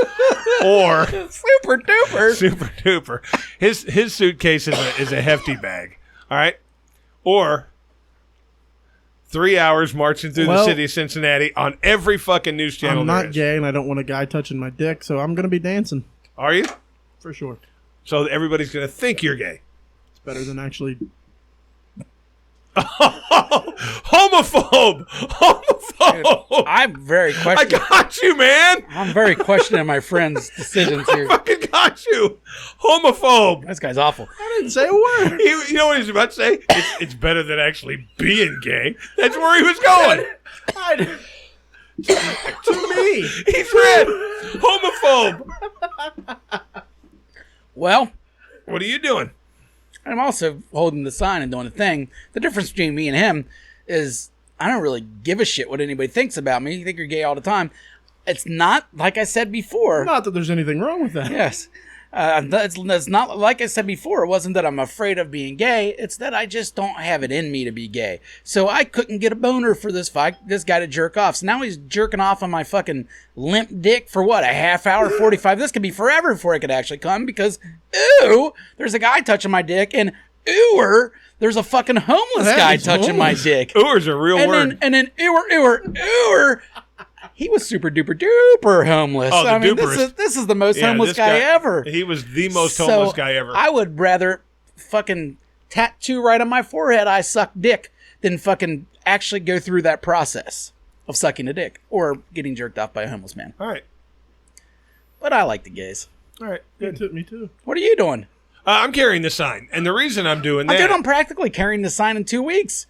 or Super duper. super duper. His suitcase is a hefty bag. All right, or 3 hours marching through the city of Cincinnati on every fucking news channel. I'm there not is. gay, and I don't want a guy touching my dick, so I'm gonna be dancing Are you? for sure. So everybody's going to think you're gay. It's better than actually. Homophobe! I'm very I questioning. got you, man! I'm very questioning my friend's decisions here. Fucking got you! Homophobe! This guy's awful. I didn't say a word. You know what he's about to say? It's better than actually being gay. That's where he was going. To me. He's red. Homophobe. Well, What are you doing? I'm also holding the sign and doing the thing. The difference between me and him is I don't really give a shit what anybody thinks about me. You think you're gay all the time. It's not like I said before. Not that there's anything wrong with that. Yes. That's not like I said before. It wasn't that I'm afraid of being gay. It's that I just don't have it in me to be gay. So I couldn't get a boner for this guy to jerk off. So now he's jerking off on my fucking limp dick for what, a half hour, 45. This could be forever before it could actually come because, ooh, there's a guy touching my dick, and ooer, there's a fucking homeless That guy is touching my homeless. dick. Ooer's a real word. And then ooer. He was super duper duper homeless. Oh, the I mean, duperest. this is the most Yeah, homeless this guy ever. He was the most homeless guy ever. I would rather fucking tattoo right on my forehead I suck dick than fucking actually go through that process of sucking a dick or getting jerked off by a homeless man. All right. But I like the gays. All right. Good. Me too. What are you doing? I'm carrying the sign. And the reason I'm doing that. Dude, I'm practically carrying the sign in 2 weeks.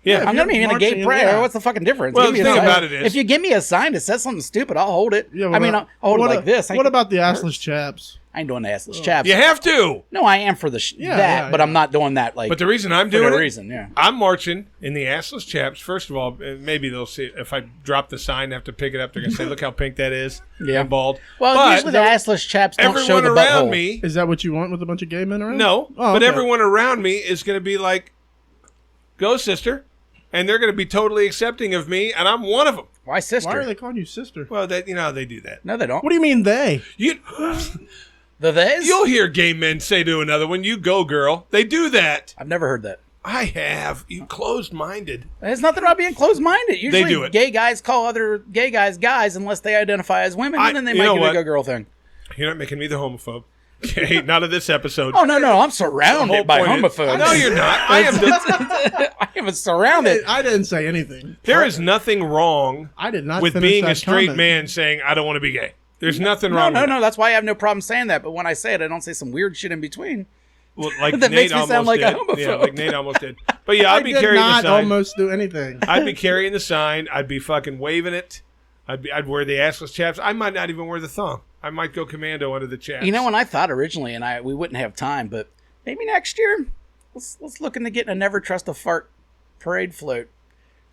yeah. I'm going to be in a gay marching, parade. yeah. What's the fucking difference? Well, Give me the a thing sign. about it is- if you give me a sign that says something stupid, I'll hold it. Yeah, I mean, I'll hold it like this. What about the assless chaps? I ain't doing the assless chaps. You have to. No, I am for the that, but I'm not doing that like But the reason I'm for doing no it, reason. Yeah. I'm marching in the assless chaps. First of all, maybe they'll see if I drop the sign, have to pick it up. They're gonna say, "Look how pink that is." Yeah. I'm bald. Well, But usually the assless chaps don't show everyone the around butthole. me. Is that what you want with a bunch of gay men around? No, Oh, but okay. everyone around me is gonna be like, Go, sister. And they're going to be totally accepting of me, and I'm one of them. Why sister? Why are they calling you sister? Well, you know how they do that. No, they don't. What do you mean they? The theys? You'll hear gay men say to another one, "You go, girl." They do that. I've never heard that. I have. You closed-minded. There's nothing about being closed-minded. Usually They do it. Gay guys call other gay guys guys unless they identify as women, and then they might do a go-girl thing. You're not making me the homophobe. Okay, not of this episode. Oh, no. I'm surrounded by homophobes. No, you're not. I am surrounded. I didn't say anything. There is nothing wrong I did not with finish being that a straight comment. man saying, I don't want to be gay. There's nothing wrong with No. That's why I have no problem saying that. But when I say it, I don't say some weird shit in between. Well, like That Nate makes me almost sound like a did. homophobe. Yeah, like Nate almost did. But yeah, I'd be I did carrying the not sign. almost do anything. I'd be carrying the sign. I'd be fucking waving it. I'd wear the assless chaps. I might not even wear the thong. I might go commando under the chaps. You know, when I thought originally, and we wouldn't have time, but maybe next year, let's look into getting a Never Trust a Fart parade float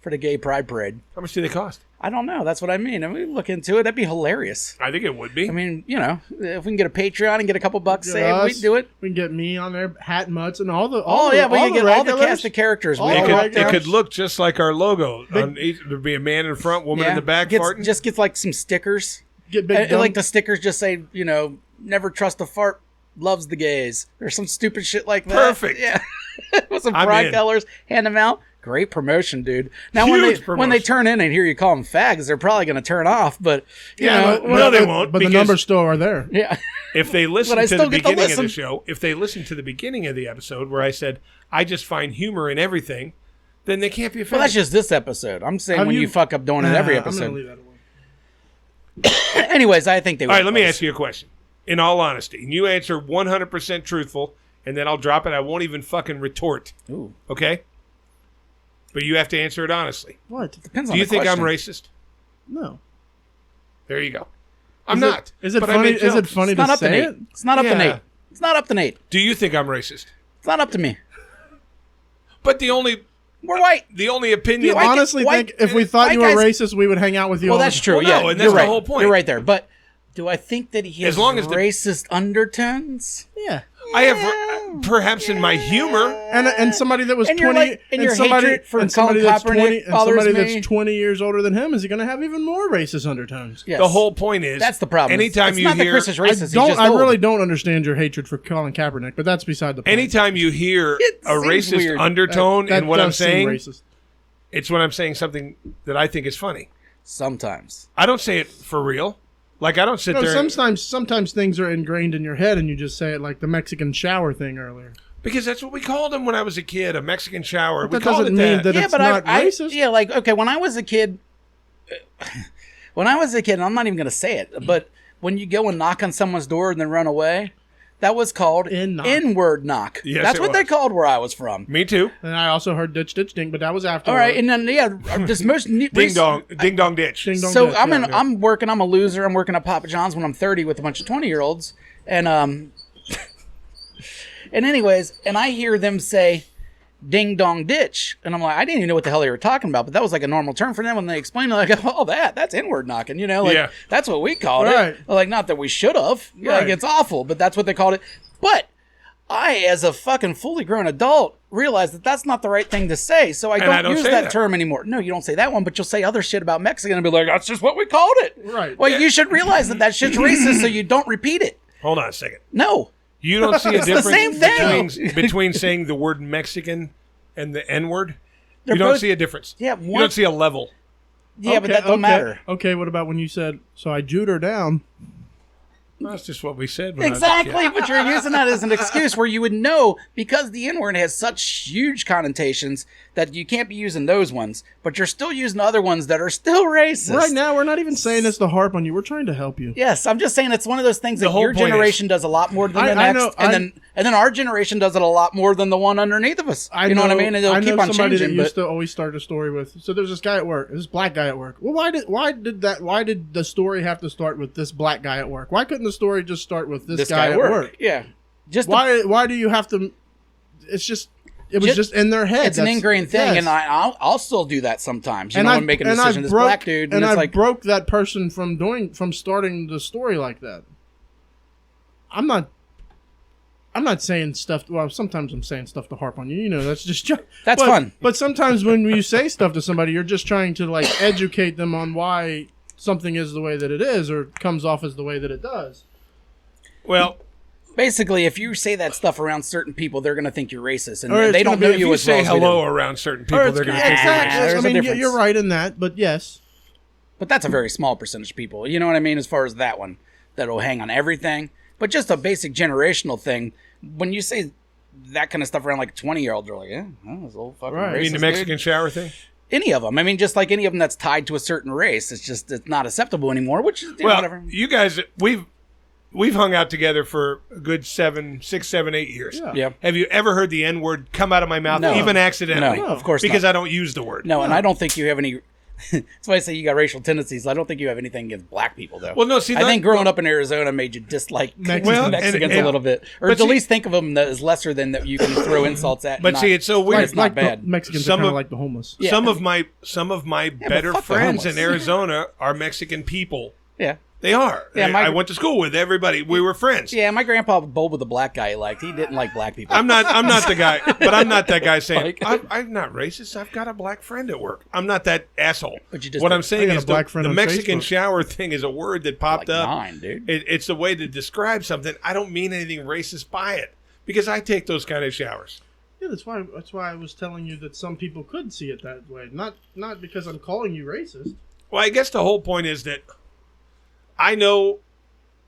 for the Gay Pride Parade. How much do they cost? I don't know. That's what I mean. I mean, look into it. That'd be hilarious. I think it would be. I mean, you know, if we can get a Patreon and get a couple bucks saved, Us, we'd do it. We can get me on there, Hat Mutts, and all the. We can get all the cast of characters. All We the can regulars. It could look just like our logo. There'd be a man in front, woman in the back farting. Just gets like some stickers. Get big. And like the stickers just say, you know, never trust a fart, loves the gays. Or some stupid shit like that. Perfect. Yeah. With some I'm pride in. colors, hand them out. Great promotion, dude. Now, Huge when promotion. they turn in and hear you call them fags, they're probably going to turn off. But you know, no, they won't. But the because numbers still are there. yeah. if they listen But I to the still get to beginning of the listen. show, if they listen to the beginning of the episode where I said I just find humor in everything, then they can't be offended. Well, that's just this episode. I'm saying Have when you you- fuck up doing it every I'm gonna episode. leave that alone. Anyways, I think they would. All right, let me ask you a question. In all honesty, and you answer 100% truthful, and then I'll drop it. I won't even fucking retort. Ooh. Okay? But you have to answer it honestly. What? Depends on Do you the think I'm question. racist? No. There you go. I'm Is not. Is it but I funny? make Is it jokes. funny It's not to up to say Nate. it? It's not up to Yeah. Nate. It's not up to Nate. Do you think I'm racist? It's not up to me. But the only We're white. You opinion. White- honestly white- think if we thought you were white guys- racist, we would hang out with you? Well, all that's the true. Well, yeah, no, and you're that's the right. whole point. You're right there. But do I think that he has As long as the- racist undertones? Yeah. I have perhaps in my humor. And somebody that was And your 20 like- and your somebody hatred for somebody Colin that's Kaepernick 20 and bothers somebody me. that's 20 years older than him is he going to have even more racist undertones? Yes. The whole point is That's the problem. Anytime it's you not hear that Chris is racist. he's just I old. really don't understand your hatred for Colin Kaepernick, but that's beside the point. anytime you hear It a seems racist weird. undertone That in what I'm does seem saying, racist. it's when I'm saying something that I think is funny. Sometimes. I don't say it for real. Like I don't sit No, there sometimes things are ingrained in your head, and you just say it like the Mexican shower thing earlier. because that's what we called them when I was a kid, a Mexican shower. But We that called doesn't it mean that. that Yeah, it's but not racist. yeah, like okay, when I was a kid, and I'm not even going to say it, but when you go and knock on someone's door and then run away, that was called In-knock. N-word knock. Yes, That's it what they was. called where I was from. Me too. And I also heard ditch ding, but that was after. All right, and then this most Ding dong ditch. Ding dong So ditch, I'm yeah, yeah. I'm working. I'm a loser. I'm working at Papa John's when I'm 30 with a bunch of 20-year-olds, and and anyways, and I hear them say, "Ding dong ditch," and I'm like, I didn't even know what the hell they were talking about, but that was like a normal term for them when they explained it. Like, oh, that's N-word knocking, you know, like Yeah. that's what we called Right. it. Like, not that we should have. Like, Right. it's awful, but that's what they called it. But I, as a fucking fully grown adult, realized that that's not the right thing to say, so I I don't don't use say that that. term anymore. No, you don't say that one, but you'll say other shit about Mexican and be like, that's just what we called it. Right. Well, you should realize that shit's racist, so you don't repeat it. Hold on a second. No. You don't see a It's the difference same thing. between saying the word Mexican and the N-word? They're You don't both- see a difference. Yeah, You one- don't see a level. Yeah, but that don't matter. Okay, what about when you said, so I jewed her down? That's just what we said. When I was a Exactly, kid. but you're using that as an excuse where you would know because the N-word has such huge connotations that you can't be using those ones, but you're still using other ones that are still racist. Right now, we're not even saying this to harp on you. We're trying to help you. Yes, I'm just saying it's one of those things The that whole your point generation does a lot more than the I next, know- and then our generation does it a lot more than the one underneath of us. You know what I mean? And it'll keep on somebody changing. that used But to always start a story with. So there's this guy at work. This black guy at work. Well, why did the story have to start with this black guy at work? Why couldn't the story just start with this guy at work? Yeah, just Why do you have to? It's just. It was just in their head. It's an ingrained thing, yes. and I'll still do that sometimes. You know, when making a decision, this broke, black dude, and it's I like broke that person from starting the story like that. I'm not saying stuff. Well, sometimes I'm saying stuff to harp on you. You know, that's just that's fun. But sometimes when you say stuff to somebody, you're just trying to like educate them on why something is the way that it is, or comes off as the way that it does. Well, basically, if you say that stuff around certain people, they're going to think you're racist, and they don't know you as well. If you say hello around certain people, they're going to think you're racist. I mean, you're right in that, but yes. But that's a very small percentage of people. You know what I mean? As far as that one, that'll hang on everything. But just a basic generational thing. When you say that kind of stuff around like 20-year-olds, they're like, yeah, this old fucking racist. You mean the Mexican shower thing? Any of them. I mean, just like any of them that's tied to a certain race. It's not acceptable anymore, which is whatever. You guys, we've hung out together for a good 6, 7, 8 years. Yeah. Have you ever heard the N-word come out of my mouth, even accidentally? No, of course because not. I don't use the word. No, and I don't think you have any... That's why I say you got racial tendencies. I don't think you have anything against black people, though. Well, no, see, I think growing up in Arizona made you dislike Mexicans a little bit, or at least think of them as lesser than that you can throw insults at. But see, it's so weird. It's not bad. Mexicans are kind of like the homeless. Yeah. Some of my better friends in Arizona are Mexican people. Yeah. They are. Yeah, I went to school with everybody. We were friends. Yeah, my grandpa bowled with a black guy he liked. He didn't like black people. I'm not the guy, but I'm not that guy saying, I'm not racist. I've got a black friend at work. I'm not that asshole. What I'm saying is the Mexican shower thing is a word that popped up. Dude. It's a way to describe something. I don't mean anything racist by it because I take those kind of showers. Yeah, that's why I was telling you that some people could see it that way. Not because I'm calling you racist. Well, I guess the whole point is that I know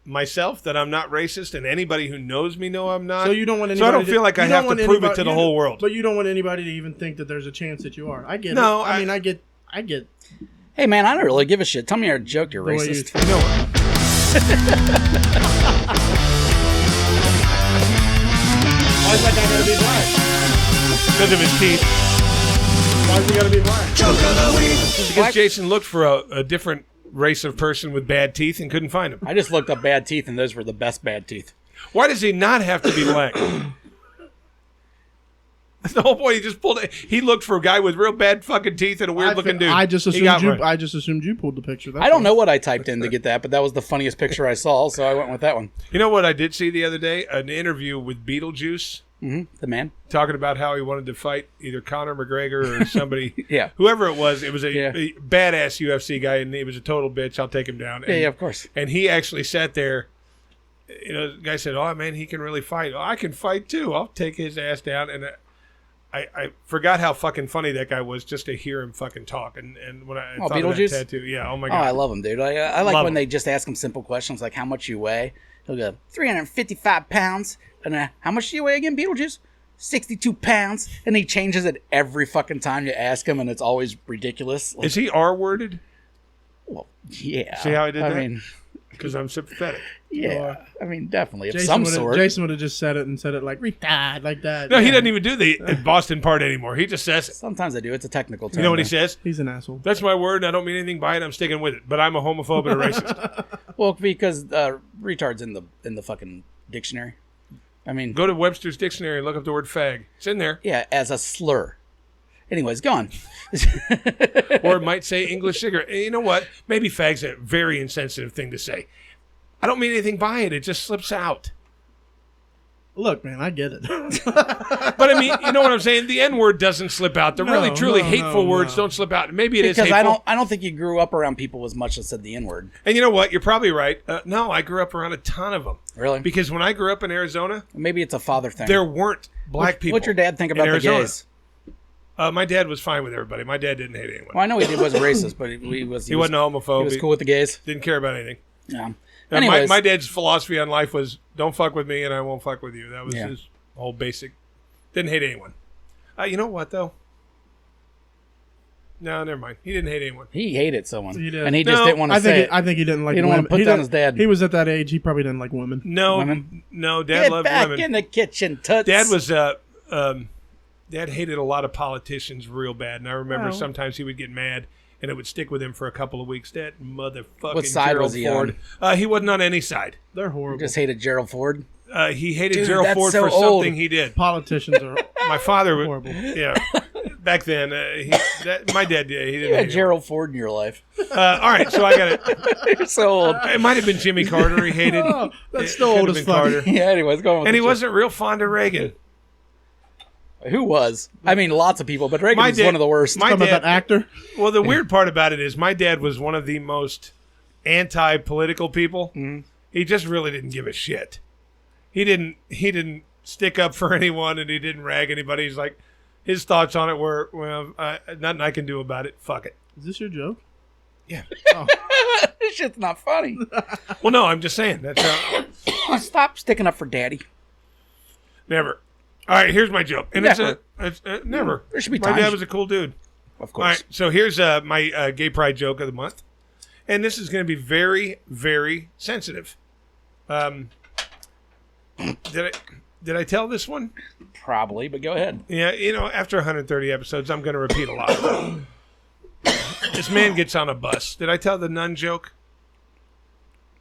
myself that I'm not racist, and anybody who knows me know I'm not. So you don't want anybody. So I don't feel like I have to prove it to the whole world. But you don't want anybody to even think that there's a chance that you are. I get it. No, I mean, I get. Hey man, I don't really give a shit. Tell me you're a joke. You're racist. No. Why is that guy gotta be black? Because of his teeth. Why is he gotta be black? Joke of the week. Because Jason looked for a different race of person with bad teeth and couldn't find them. I just looked up bad teeth, and those were the best bad teeth. Why does he not have to be black? That's the whole point. He just pulled it. He looked for a guy with real bad fucking teeth and a weird looking dude. I just assumed you pulled the picture. I don't know what I typed in to get that, but that was the funniest picture I saw, so I went with that one. You know what I did see the other day? An interview with Beetlejuice. Mm-hmm. The man. Talking about how he wanted to fight either Conor McGregor or somebody. Yeah. Whoever it was a badass UFC guy, and he was a total bitch. I'll take him down. And, yeah, of course. And he actually sat there. You know, the guy said, "Oh, man, he can really fight. Oh, I can fight, too. I'll take his ass down." And I forgot how fucking funny that guy was just to hear him fucking talk. And when I thought of that tattoo, yeah, oh, my God. Oh, I love him, dude. I like when they just ask him simple questions like, how much you weigh? He'll go, 355 pounds. And how much do you weigh again, Beetlejuice? 62 pounds. And he changes it every fucking time you ask him, and it's always ridiculous. Is he R-worded? Well, yeah. See how I did that? I mean, because I'm sympathetic. Yeah. I mean, definitely. Of some sort. Jason would have just said it and said it like, retard, like that. No, he doesn't even do the Boston part anymore. He just says it. Sometimes I do. It's a technical term. You know what he says? He's an asshole. That's my word, and I don't mean anything by it. I'm sticking with it. But I'm a homophobe and a racist. Well, because retard's in the fucking dictionary. I mean, go to Webster's dictionary and look up the word fag. It's in there. Yeah, as a slur. Anyways, go on. Or it might say English cigarette. You know what? Maybe fag's a very insensitive thing to say. I don't mean anything by it. It just slips out. Look, man, I get it. But I mean, you know what I'm saying? The N-word doesn't slip out. The really, truly hateful words don't slip out. Maybe it is hateful. Because I don't think you grew up around people as much as said the N-word. And you know what? You're probably right. No, I grew up around a ton of them. Really? Because when I grew up in Arizona... Maybe it's a father thing. There weren't black people. What's your dad think about the gays? My dad was fine with everybody. My dad didn't hate anyone. Well, I know he wasn't racist, but he wasn't a homophobe. He was cool with the gays. Didn't care about anything. Yeah. Anyways. My dad's philosophy on life was, don't fuck with me and I won't fuck with you. That was his whole basic. Didn't hate anyone. You know what, though? No, never mind. He didn't hate anyone. He hated someone. He did. And he just didn't want to say it. I think he didn't like women. He didn't want to put down his dad. He was at that age. He probably didn't like women. No, women? No, Dad loved women. Get back in the kitchen, toots. Dad was... Dad hated a lot of politicians real bad. And I remember sometimes he would get mad and it would stick with him for a couple of weeks. That motherfucking what side Gerald was he Ford. on? He wasn't on any side. They're horrible. He just hated Gerald Ford? He hated Gerald Ford for something he did. Politicians are My father horrible. Yeah. back then, my dad, he didn't. You had Gerald Ford in your life. All right, so I got it. You're so old. It might have been Jimmy Carter he hated. Oh, that's still old as fuck. Yeah, anyways, going with And he wasn't real fond of Reagan. Who was? I mean, lots of people, but Reagan was one of the worst. Talking about that actor? Well, the weird part about it is my dad was one of the most anti-political people. Mm-hmm. He just really didn't give a shit. He didn't stick up for anyone, and he didn't rag anybody. He's like, his thoughts on it were, well, nothing I can do about it. Fuck it. Is this your joke? Yeah. Oh. This shit's not funny. Well, no, I'm just saying. That's Stop sticking up for daddy. never. All right, here's my joke. And Never. it's never. There should be My times. dad was a cool dude. Of All right, course. so here's my gay pride joke of the month. And this is going to be very, very sensitive. Did I tell this one? Probably, but go ahead. Yeah, after 130 episodes, I'm going to repeat a lot of them. This man gets on a bus. Did I tell the nun joke?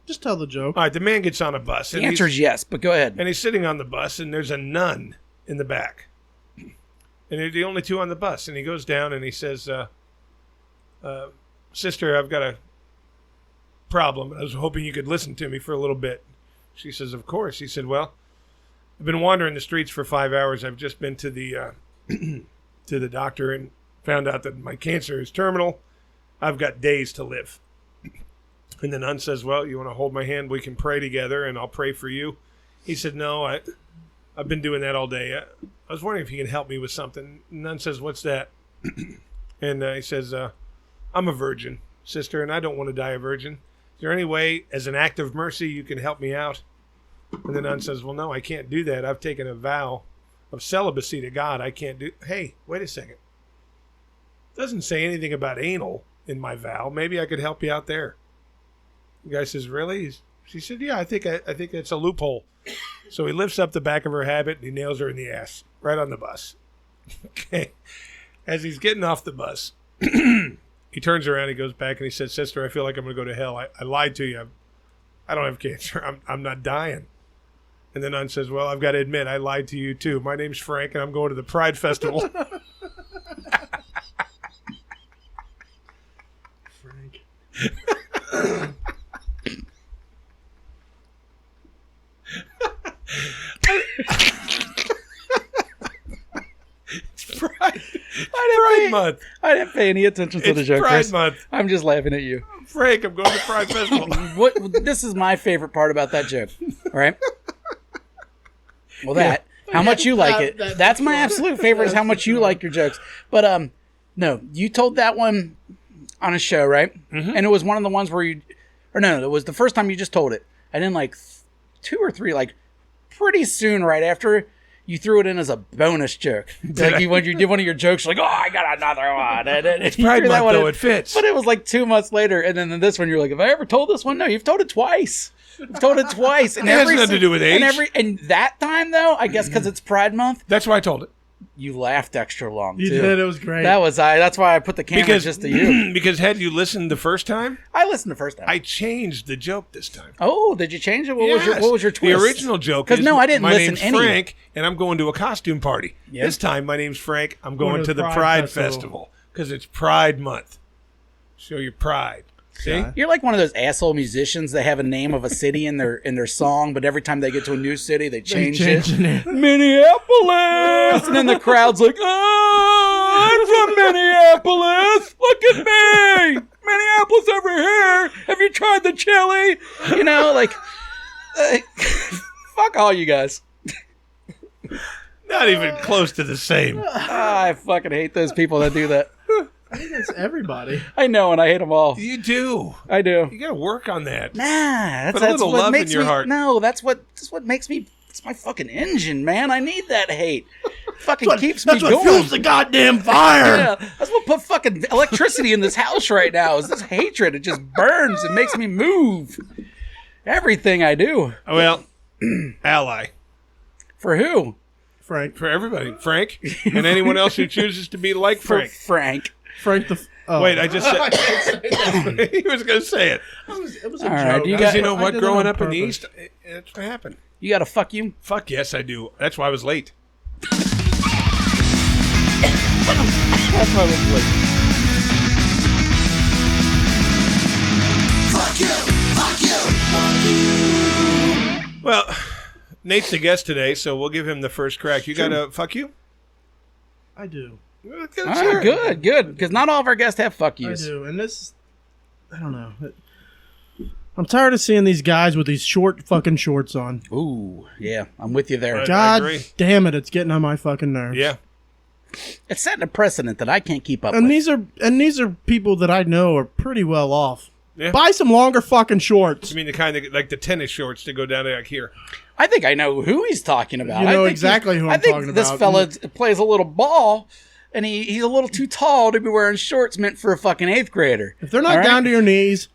Just tell the joke. All right, the man gets on a bus. The answer is yes, but go ahead. And he's sitting on the bus, and there's a nun in the back. And they're the only two on the bus. And he goes down, and he says, Sister, I've got a problem. I was hoping you could listen to me for a little bit. She says, of course. He said, well, I've been wandering the streets for 5 hours. I've just been to the to the doctor and found out that my cancer is terminal. I've got days to live. And the nun says, well, you want to hold my hand? We can pray together, and I'll pray for you. He said, no, I've been doing that all day. I was wondering if you can help me with something. The nun says, what's that? And he says, I'm a virgin, sister, and I don't want to die a virgin. Is there any way, as an act of mercy, you can help me out? And the nun says, well, no, I can't do that. I've taken a vow of celibacy to God. I can't do... Hey, wait a second. It doesn't say anything about anal in my vow. Maybe I could help you out there. The guy says, really? She said, yeah, I think that's a loophole. So he lifts up the back of her habit and he nails her in the ass right on the bus. Okay. As he's getting off the bus, he turns around, he goes back, and he says, sister, I feel like I'm going to go to hell. I lied to you. I don't have cancer. I'm not dying. And the nun says, well, I've got to admit, I lied to you too. My name's Frank, and I'm going to the Pride Festival. Frank. It's Pride Month. I didn't pay any attention to the joke, Pride Chris. Month. I'm just laughing at you. Frank, I'm going to Pride Festival. This is my favorite part about that joke. All right. Well, how much you like it. That's my absolute favorite is how much you like your jokes. But no, you told that one on a show, right? Mm-hmm. And it was one of the ones where it was the first time you just told it. And then like 2 or 3, like pretty soon right after, you threw it in as a bonus joke. Like when you did one of your jokes, like, oh, I got another one. And it's Pride Month, though. It fits. But it was like 2 months later. And then this one, you're like, have I ever told this one? No, you've told it twice. You've told it twice. And it has nothing to do with age. And that time, though, I guess because it's Pride Month. That's why I told it. You laughed extra long, You too. did. It was great. That's why I put the camera just to you. Because had you listened the first time? I listened the first time. I changed the joke this time. Oh, did you change it? What was your twist? The original joke is, I didn't my listen name's Frank, and I'm going to a costume party. Yep. This time, my name's Frank. I'm going to the Pride Festival because it's Pride Month. Show your pride. See? You're like one of those asshole musicians that have a name of a city in their song, but every time they get to a new city, they change it. Minneapolis! And then the crowd's like, oh, I'm from Minneapolis! Look at me! Minneapolis over here! Have you tried the chili? Fuck all you guys. Not even close to the same. I fucking hate those people that do that. I think that's everybody. I know, and I hate them all. You do. I do. You got to work on that. Nah, Put a little love in your heart. No, that's what makes me. It's my fucking engine, man. I need that hate. Fucking keeps me going. That's what fuels the goddamn fire. Yeah, that's what put fucking electricity in this house right now. Is this hatred? It just burns. It makes me move. Everything I do. Well, ally. For who? Frank. For everybody. Frank. And anyone else who chooses to be like Frank. Frank. Frank the... Oh. Wait, I just said... He was going to say it. It was a All right, joke. You know what? Growing up in the East, that's what happened. You got to fuck you? Fuck yes, I do. That's why I was late. That's my little voice. Fuck you! Fuck you! Fuck you! Well, Nate's the guest today, so we'll give him the first crack. You got a fuck you? I do. Good. Because not all of our guests have fuck yous. I do. And this, I don't know. I'm tired of seeing these guys with these short fucking shorts on. Ooh, yeah. I'm with you there. Right. God damn it. It's getting on my fucking nerves. Yeah. It's setting a precedent that I can't keep up And with. these are people that I know are pretty well off. Yeah. Buy some longer fucking shorts. You mean the kind of like the tennis shorts that go down to like here? I think I know who he's talking about. You know exactly who I'm talking about. I think this fella plays a little ball, and he's a little too tall to be wearing shorts meant for a fucking 8th grader. If they're not down to your knees,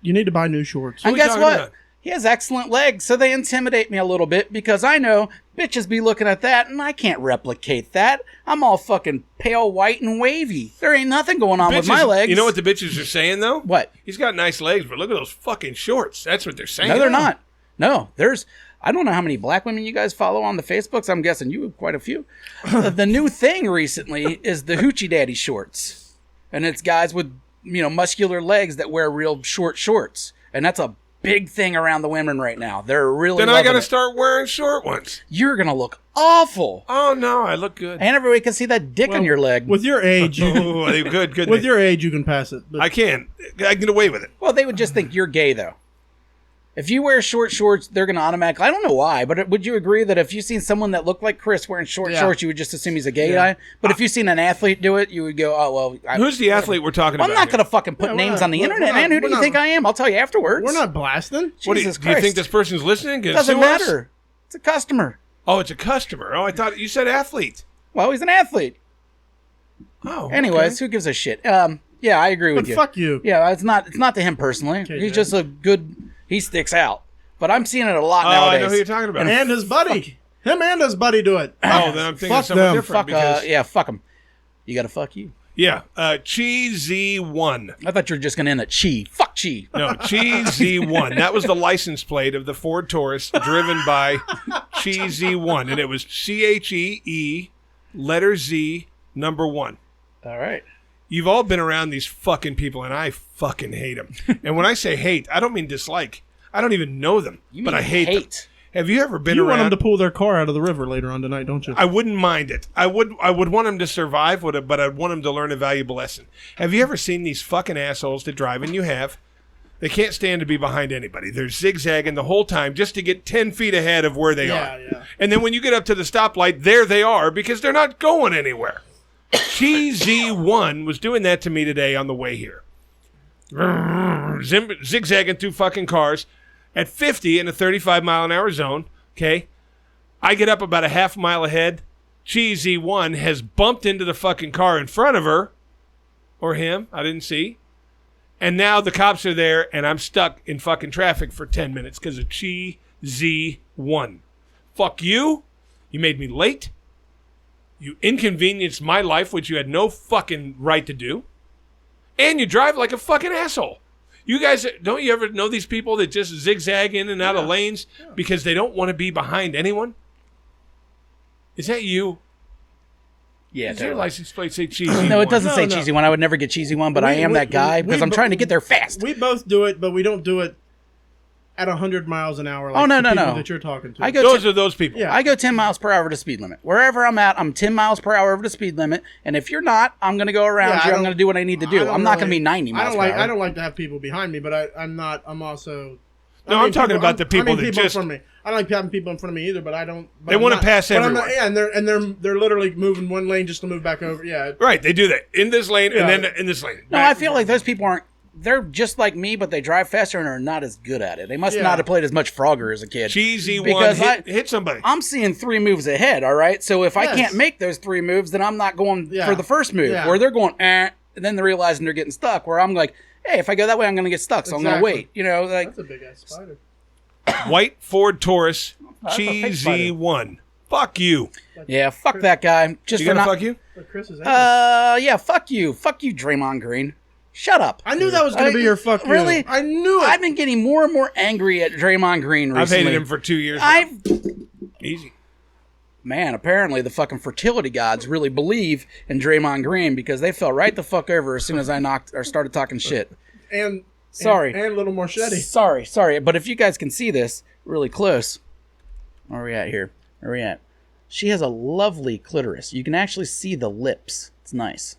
you need to buy new shorts. And guess what? About? He has excellent legs, so they intimidate me a little bit because I know bitches be looking at that, and I can't replicate that. I'm all fucking pale white and wavy. There ain't nothing going on with my legs. You know what the bitches are saying, though? What? He's got nice legs, but look at those fucking shorts. That's what they're saying. No, they're not. No, I don't know how many black women you guys follow on the Facebooks. I'm guessing you have quite a few. The new thing recently is the hoochie daddy shorts. And it's guys with, muscular legs that wear real short shorts. And that's a big thing around the women right now. They're really Then I got to it. start wearing short ones. You're going to look awful. Oh, no, I look good. And everybody can see that dick on your leg. With your age, you Oh, good. with your age, you can pass it. But I can. I can get away with it. Well, they would just think you're gay, though. If you wear short shorts, they're going to automatically... I don't know why, but would you agree that if you seen someone that looked like Chris wearing short shorts, you would just assume he's a gay guy? But if you seen an athlete do it, you would go, oh, well... Who's the athlete we're talking about? I'm not going to fucking put names on the internet, man. Who do you think I am? I'll tell you afterwards. we're not blasting. Jesus do you Christ. think this person's listening? It doesn't matter. It's a customer. Oh, it's a customer. Oh, I thought you said athlete. Well, he's an athlete. Oh, Anyways, who gives a shit? Yeah, I agree with But you. fuck you. Yeah, it's not to him personally. He's just a good... He sticks out. But I'm seeing it a lot nowadays. I know who you're talking about. And his buddy. Him and his buddy do it. Oh, then I'm thinking Fuck of someone them. different. Fuck him. You got to fuck you. Yeah, Cheesy One. I thought you were just going to end at Chi. Fuck Chi. No, Cheesy One. That was the license plate of the Ford Taurus driven by Cheesy One. And it was CHEE, letter Z, number 1. All right. You've all been around these fucking people, and I fucking hate them. And when I say hate, I don't mean dislike. I don't even know them, but I hate them. Have you ever been You around? want them to pull their car out of the river later on tonight, don't you? I wouldn't mind it. I would want them to survive, but I'd want them to learn a valuable lesson. Have you ever seen these fucking assholes that drive, and you have? They can't stand to be behind anybody. They're zigzagging the whole time just to get 10 feet ahead of where they are. Yeah. And then when you get up to the stoplight, there they are because they're not going anywhere. Cheesy One was doing that to me today on the way here. Zigzagging through fucking cars. At 50 in a 35-mile-an-hour zone, okay, I get up about a half mile ahead. Cheesy One has bumped into the fucking car in front of her, or him, I didn't see. And now the cops are there, and I'm stuck in fucking traffic for 10 minutes because of Cheesy One. Fuck you. You made me late. You inconvenienced my life, which you had no fucking right to do. And you drive like a fucking asshole. You guys, don't you ever know these people that just zigzag in and out of lanes because they don't want to be behind anyone? Is that you? Yeah, Does your license plate say Cheesy One? No, it doesn't say Cheesy One. I would never get Cheesy One, but I am that guy because I'm trying to get there fast. We both do it, but we don't do it at 100 miles an hour like no, the people no. that you're talking to. Those are those people. Yeah. I go 10 miles per hour to speed limit. Wherever I'm at, I'm 10 miles per hour over the speed limit. And if you're not, I'm going to go around you. I'm going to do what I need to do. I'm not going to be 90 miles per hour. I don't like to have people behind me, but I'm also... I'm talking about the people that just... in front of me. I don't like having people in front of me either, but I don't... They want to pass everyone. Yeah, and they're literally moving one lane just to move back over. Yeah. Right, they do that. In this lane and then in this lane. No, I feel like those people aren't... They're just like me, but they drive faster and are not as good at it. They must not have played as much Frogger as a kid. Cheesy One hit somebody. I'm seeing 3 moves ahead, all right? So if I can't make those 3 moves, then I'm not going for the first move. Yeah. Or they're going, and then they're realizing they're getting stuck. Where I'm like, hey, if I go that way, I'm going to get stuck, so I'm going to wait. You know, like... That's a big-ass spider. White Ford Taurus, Cheesy One. Fuck you. Yeah, fuck that guy. Just You gonna fuck you? But Chris is yeah, fuck you. Fuck you, Draymond Green. Shut up. I knew that was going to be your fuck you. Really? I knew it. I've been getting more and more angry at Draymond Green recently. I've hated him for 2 years. I've Easy. man, apparently the fucking fertility gods really believe in Draymond Green because they fell right the fuck over as soon as I started talking shit. And sorry. And Little Marchetti. Sorry. But if you guys can see this really close, where are we at here? Where are we at? She has a lovely clitoris. You can actually see the lips. It's nice.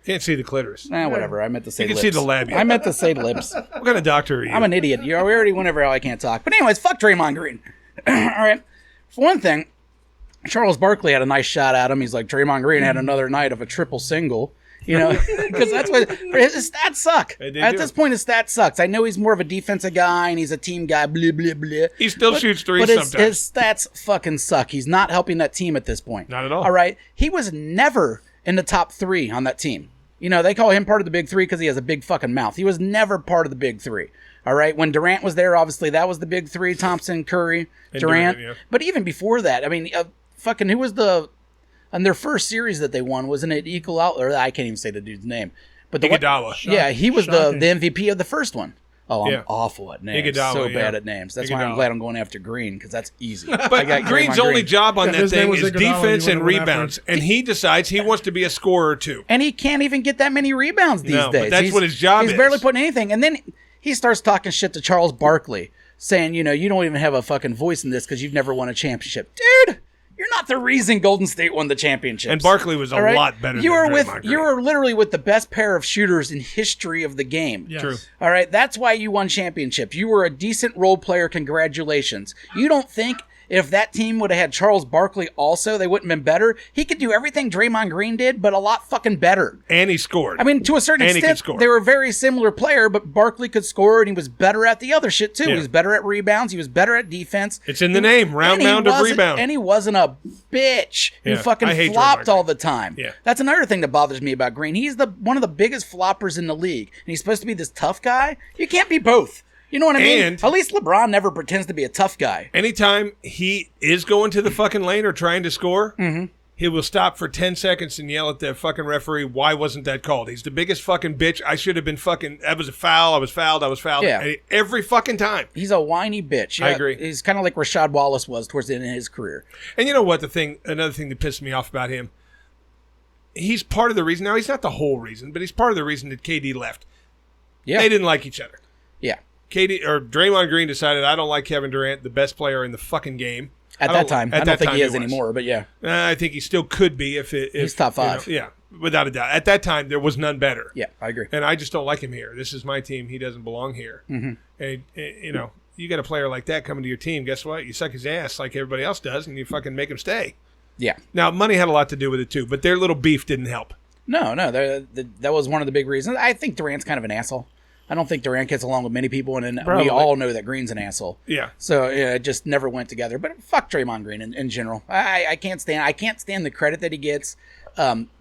Can't see the clitoris. Whatever. I meant to say lips. You can see the labia. I meant to say lips. What kind of doctor are you? I'm an idiot. We already went over how I can't talk. But anyways, fuck Draymond Green. All right. For one thing, Charles Barkley had a nice shot at him. He's like, Draymond Green had another night of a triple single. You know, because that's what his stats suck. At this point, his stats sucks. I know he's more of a defensive guy and he's a team guy. Blah blah blah. He still shoots threes sometimes. His stats fucking suck. He's not helping that team at this point. Not at all. All right, he was never in the top 3 on that team. You know, they call him part of the big 3 because he has a big fucking mouth. He was never part of the big 3. All right, when Durant was there, obviously that was the big 3: Thompson, Curry, Durant. Yeah. But even before that, I mean, fucking who was the? And their first series that they won wasn't it equal out, or I can't even say the dude's name. But Iguodala. Yeah, he was the MVP of the first one. Oh, I'm awful at names. Iguodala, so bad at names. That's why I'm glad I'm going after Green, because that's easy. But Green's only job on that thing is defense and rebounds. And he decides he wants to be a scorer, too. And he can't even get that many rebounds these days. But that's what his job is. He's barely putting anything. And then he starts talking shit to Charles Barkley, saying, you know, you don't even have a fucking voice in this because you've never won a championship. Dude! You're not the reason Golden State won the championship. And Barkley was a lot better than Draymond Green. You were literally with the best pair of shooters in history of the game. Yes. True. All right, that's why you won championships. You were a decent role player. Congratulations. You don't think if that team would have had Charles Barkley also, they wouldn't have been better? He could do everything Draymond Green did, but a lot fucking better. And he scored. I mean, to a certain extent, they were a very similar player, but Barkley could score, and he was better at the other shit, too. Yeah. He was better at rebounds. He was better at defense. It's in the name, round mound of rebound. And he wasn't a bitch who fucking flopped all the time. Yeah. That's another thing that bothers me about Green. He's one of the biggest floppers in the league, and he's supposed to be this tough guy. You can't be both. You know what I mean? And at least LeBron never pretends to be a tough guy. Anytime he is going to the fucking lane or trying to score, he will stop for 10 seconds and yell at the fucking referee, why wasn't that called? He's the biggest fucking bitch. I should have been fucking, that was a foul. I was fouled. Yeah. Every fucking time. He's a whiny bitch. Yeah, I agree. He's kind of like Rashad Wallace was towards the end of his career. And you know what? Another thing that pissed me off about him, he's part of the reason. Now, he's not the whole reason, but he's part of the reason that KD left. Yeah. They didn't like each other. Yeah. Draymond Green decided, I don't like Kevin Durant, the best player in the fucking game. At that time. I don't think he is anymore, but yeah. I think he still could be if he's top 5. You know, yeah, without a doubt. At that time, there was none better. Yeah, I agree. And I just don't like him here. This is my team. He doesn't belong here. Mm-hmm. And, you know, you got a player like that coming to your team. Guess what? You suck his ass like everybody else does, and you fucking make him stay. Yeah. Now, money had a lot to do with it, too, but their little beef didn't help. No, that was one of the big reasons. I think Durant's kind of an asshole. I don't think Durant gets along with many people, and we all know that Green's an asshole. Yeah. So it just never went together. But fuck Draymond Green in general. I can't stand the credit that he gets.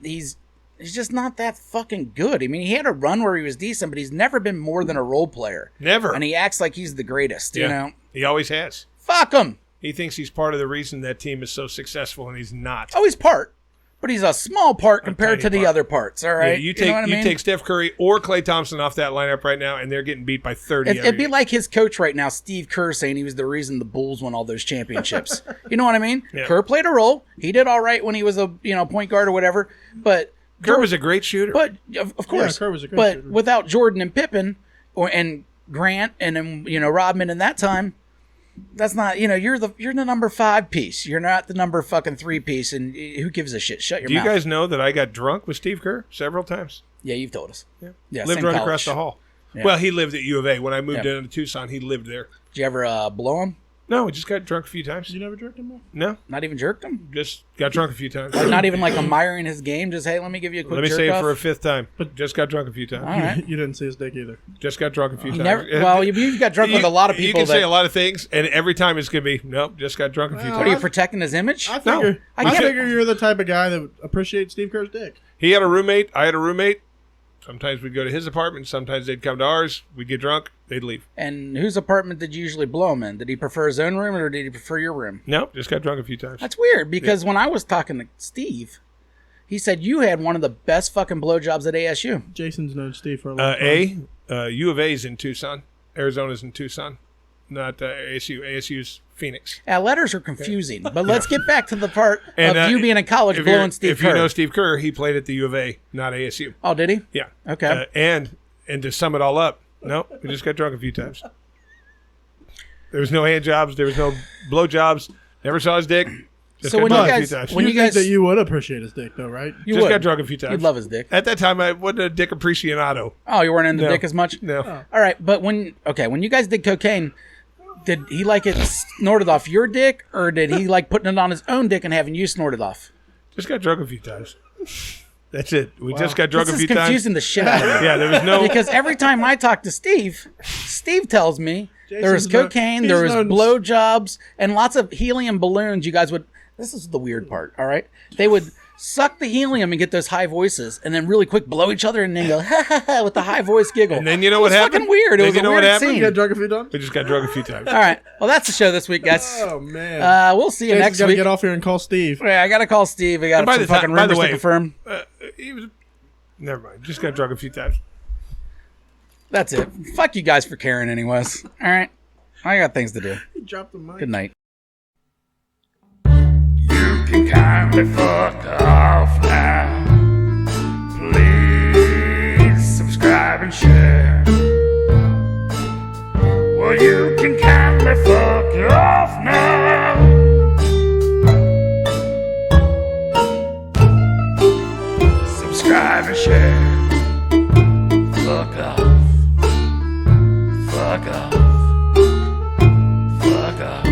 He's just not that fucking good. I mean, he had a run where he was decent, but he's never been more than a role player. Never. And he acts like he's the greatest. Yeah. You know. He always has. Fuck him. He thinks he's part of the reason that team is so successful, and he's not. Oh, he's part. But he's a small part compared to the other parts, all right? Yeah, you take Steph Curry or Klay Thompson off that lineup right now, and they're getting beat by 30. It'd be like his coach right now, Steve Kerr, saying he was the reason the Bulls won all those championships. You know what I mean? Yeah. Kerr played a role. He did all right when he was a point guard or whatever. But Kerr was a great shooter. But of course, Kerr was a great shooter. But without Jordan and Pippen and Grant and Rodman in that time. That's not, you're the number 5 piece. You're not the number fucking 3 piece, and who gives a shit? Shut your mouth. Do you guys know that I got drunk with Steve Kerr several times? Yeah, you've told us. Yeah, lived right across the hall. Yeah. Well, he lived at U of A. When I moved down to Tucson, he lived there. Did you ever blow him? No, we just got drunk a few times. You never jerked him off? No. Not even jerked him? Just got drunk a few times. Not even like admiring his game? Just, hey, let me give you a quick jerk off? Let me say it for a 5th time. But just got drunk a few times. All right. You didn't see his dick either. Just got drunk a few times. You've got drunk with a lot of people. You can say a lot of things, and every time it's going to be, nope, just got drunk a few times. What, are you protecting his image? I figure you're the type of guy that appreciates Steve Kerr's dick. He had a roommate. I had a roommate. Sometimes we'd go to his apartment. Sometimes they'd come to ours. We'd get drunk. They'd leave. And whose apartment did you usually blow him in? Did he prefer his own room or did he prefer your room? No, just got drunk a few times. That's weird because when I was talking to Steve, he said you had one of the best fucking blowjobs at ASU. Jason's known Steve for a long time. U of A's in Tucson. Arizona's in Tucson. ASU. ASU's Phoenix. Letters are confusing, but let's get back to the part of you being in college blowing Steve Kerr. If you know Steve Kerr, he played at the U of A, not ASU. Oh, did he? Yeah. Okay. And to sum it all up, no, we just got drunk a few times. There was no hand jobs. There was no blow jobs. Never saw his dick. Just So when got you drunk a guys, few when You you think guys, that you would appreciate his dick, though, right? you just would. got drunk a few times. You'd love his dick. At that time, I wasn't a dick aficionado. Oh, you weren't into No. dick as much? No. All right, but when you guys did cocaine, did he like it snorted off your dick, or did he like putting it on his own dick and having you snort it off? Just got drunk a few times. That's it. We just got drunk This a is few times. confusing the shit out of me. Yeah, there was no. Because every time I talk to Steve tells me there was Jason's no- cocaine, he's there was known- blowjobs, and lots of helium balloons. You guys would. This is the weird part. All right, they would suck the helium and get those high voices, and then really quick blow each other, and then go ha ha ha with the high voice giggle. And then you know what happened? Fucking weird. It Then was you a know what weird happened? You scene. got drunk a few times? We just got drunk a few times. All right. Well, that's the show this week, guys. Oh, man. We'll see you Jason's next gotta week. get off here and call Steve. Yeah, I gotta call Steve. I got by some the time- fucking by the rumors to way- confirm. He was. Never mind. Just got drunk a few times. That's it. Fuck you guys for caring, anyways. All right. I got things to do. He dropped the mic. Good night. You can kindly fuck off now. Please subscribe and share. Well, you can kindly fuck off now. Subscribe and share. Fuck off. Fuck off. Fuck off.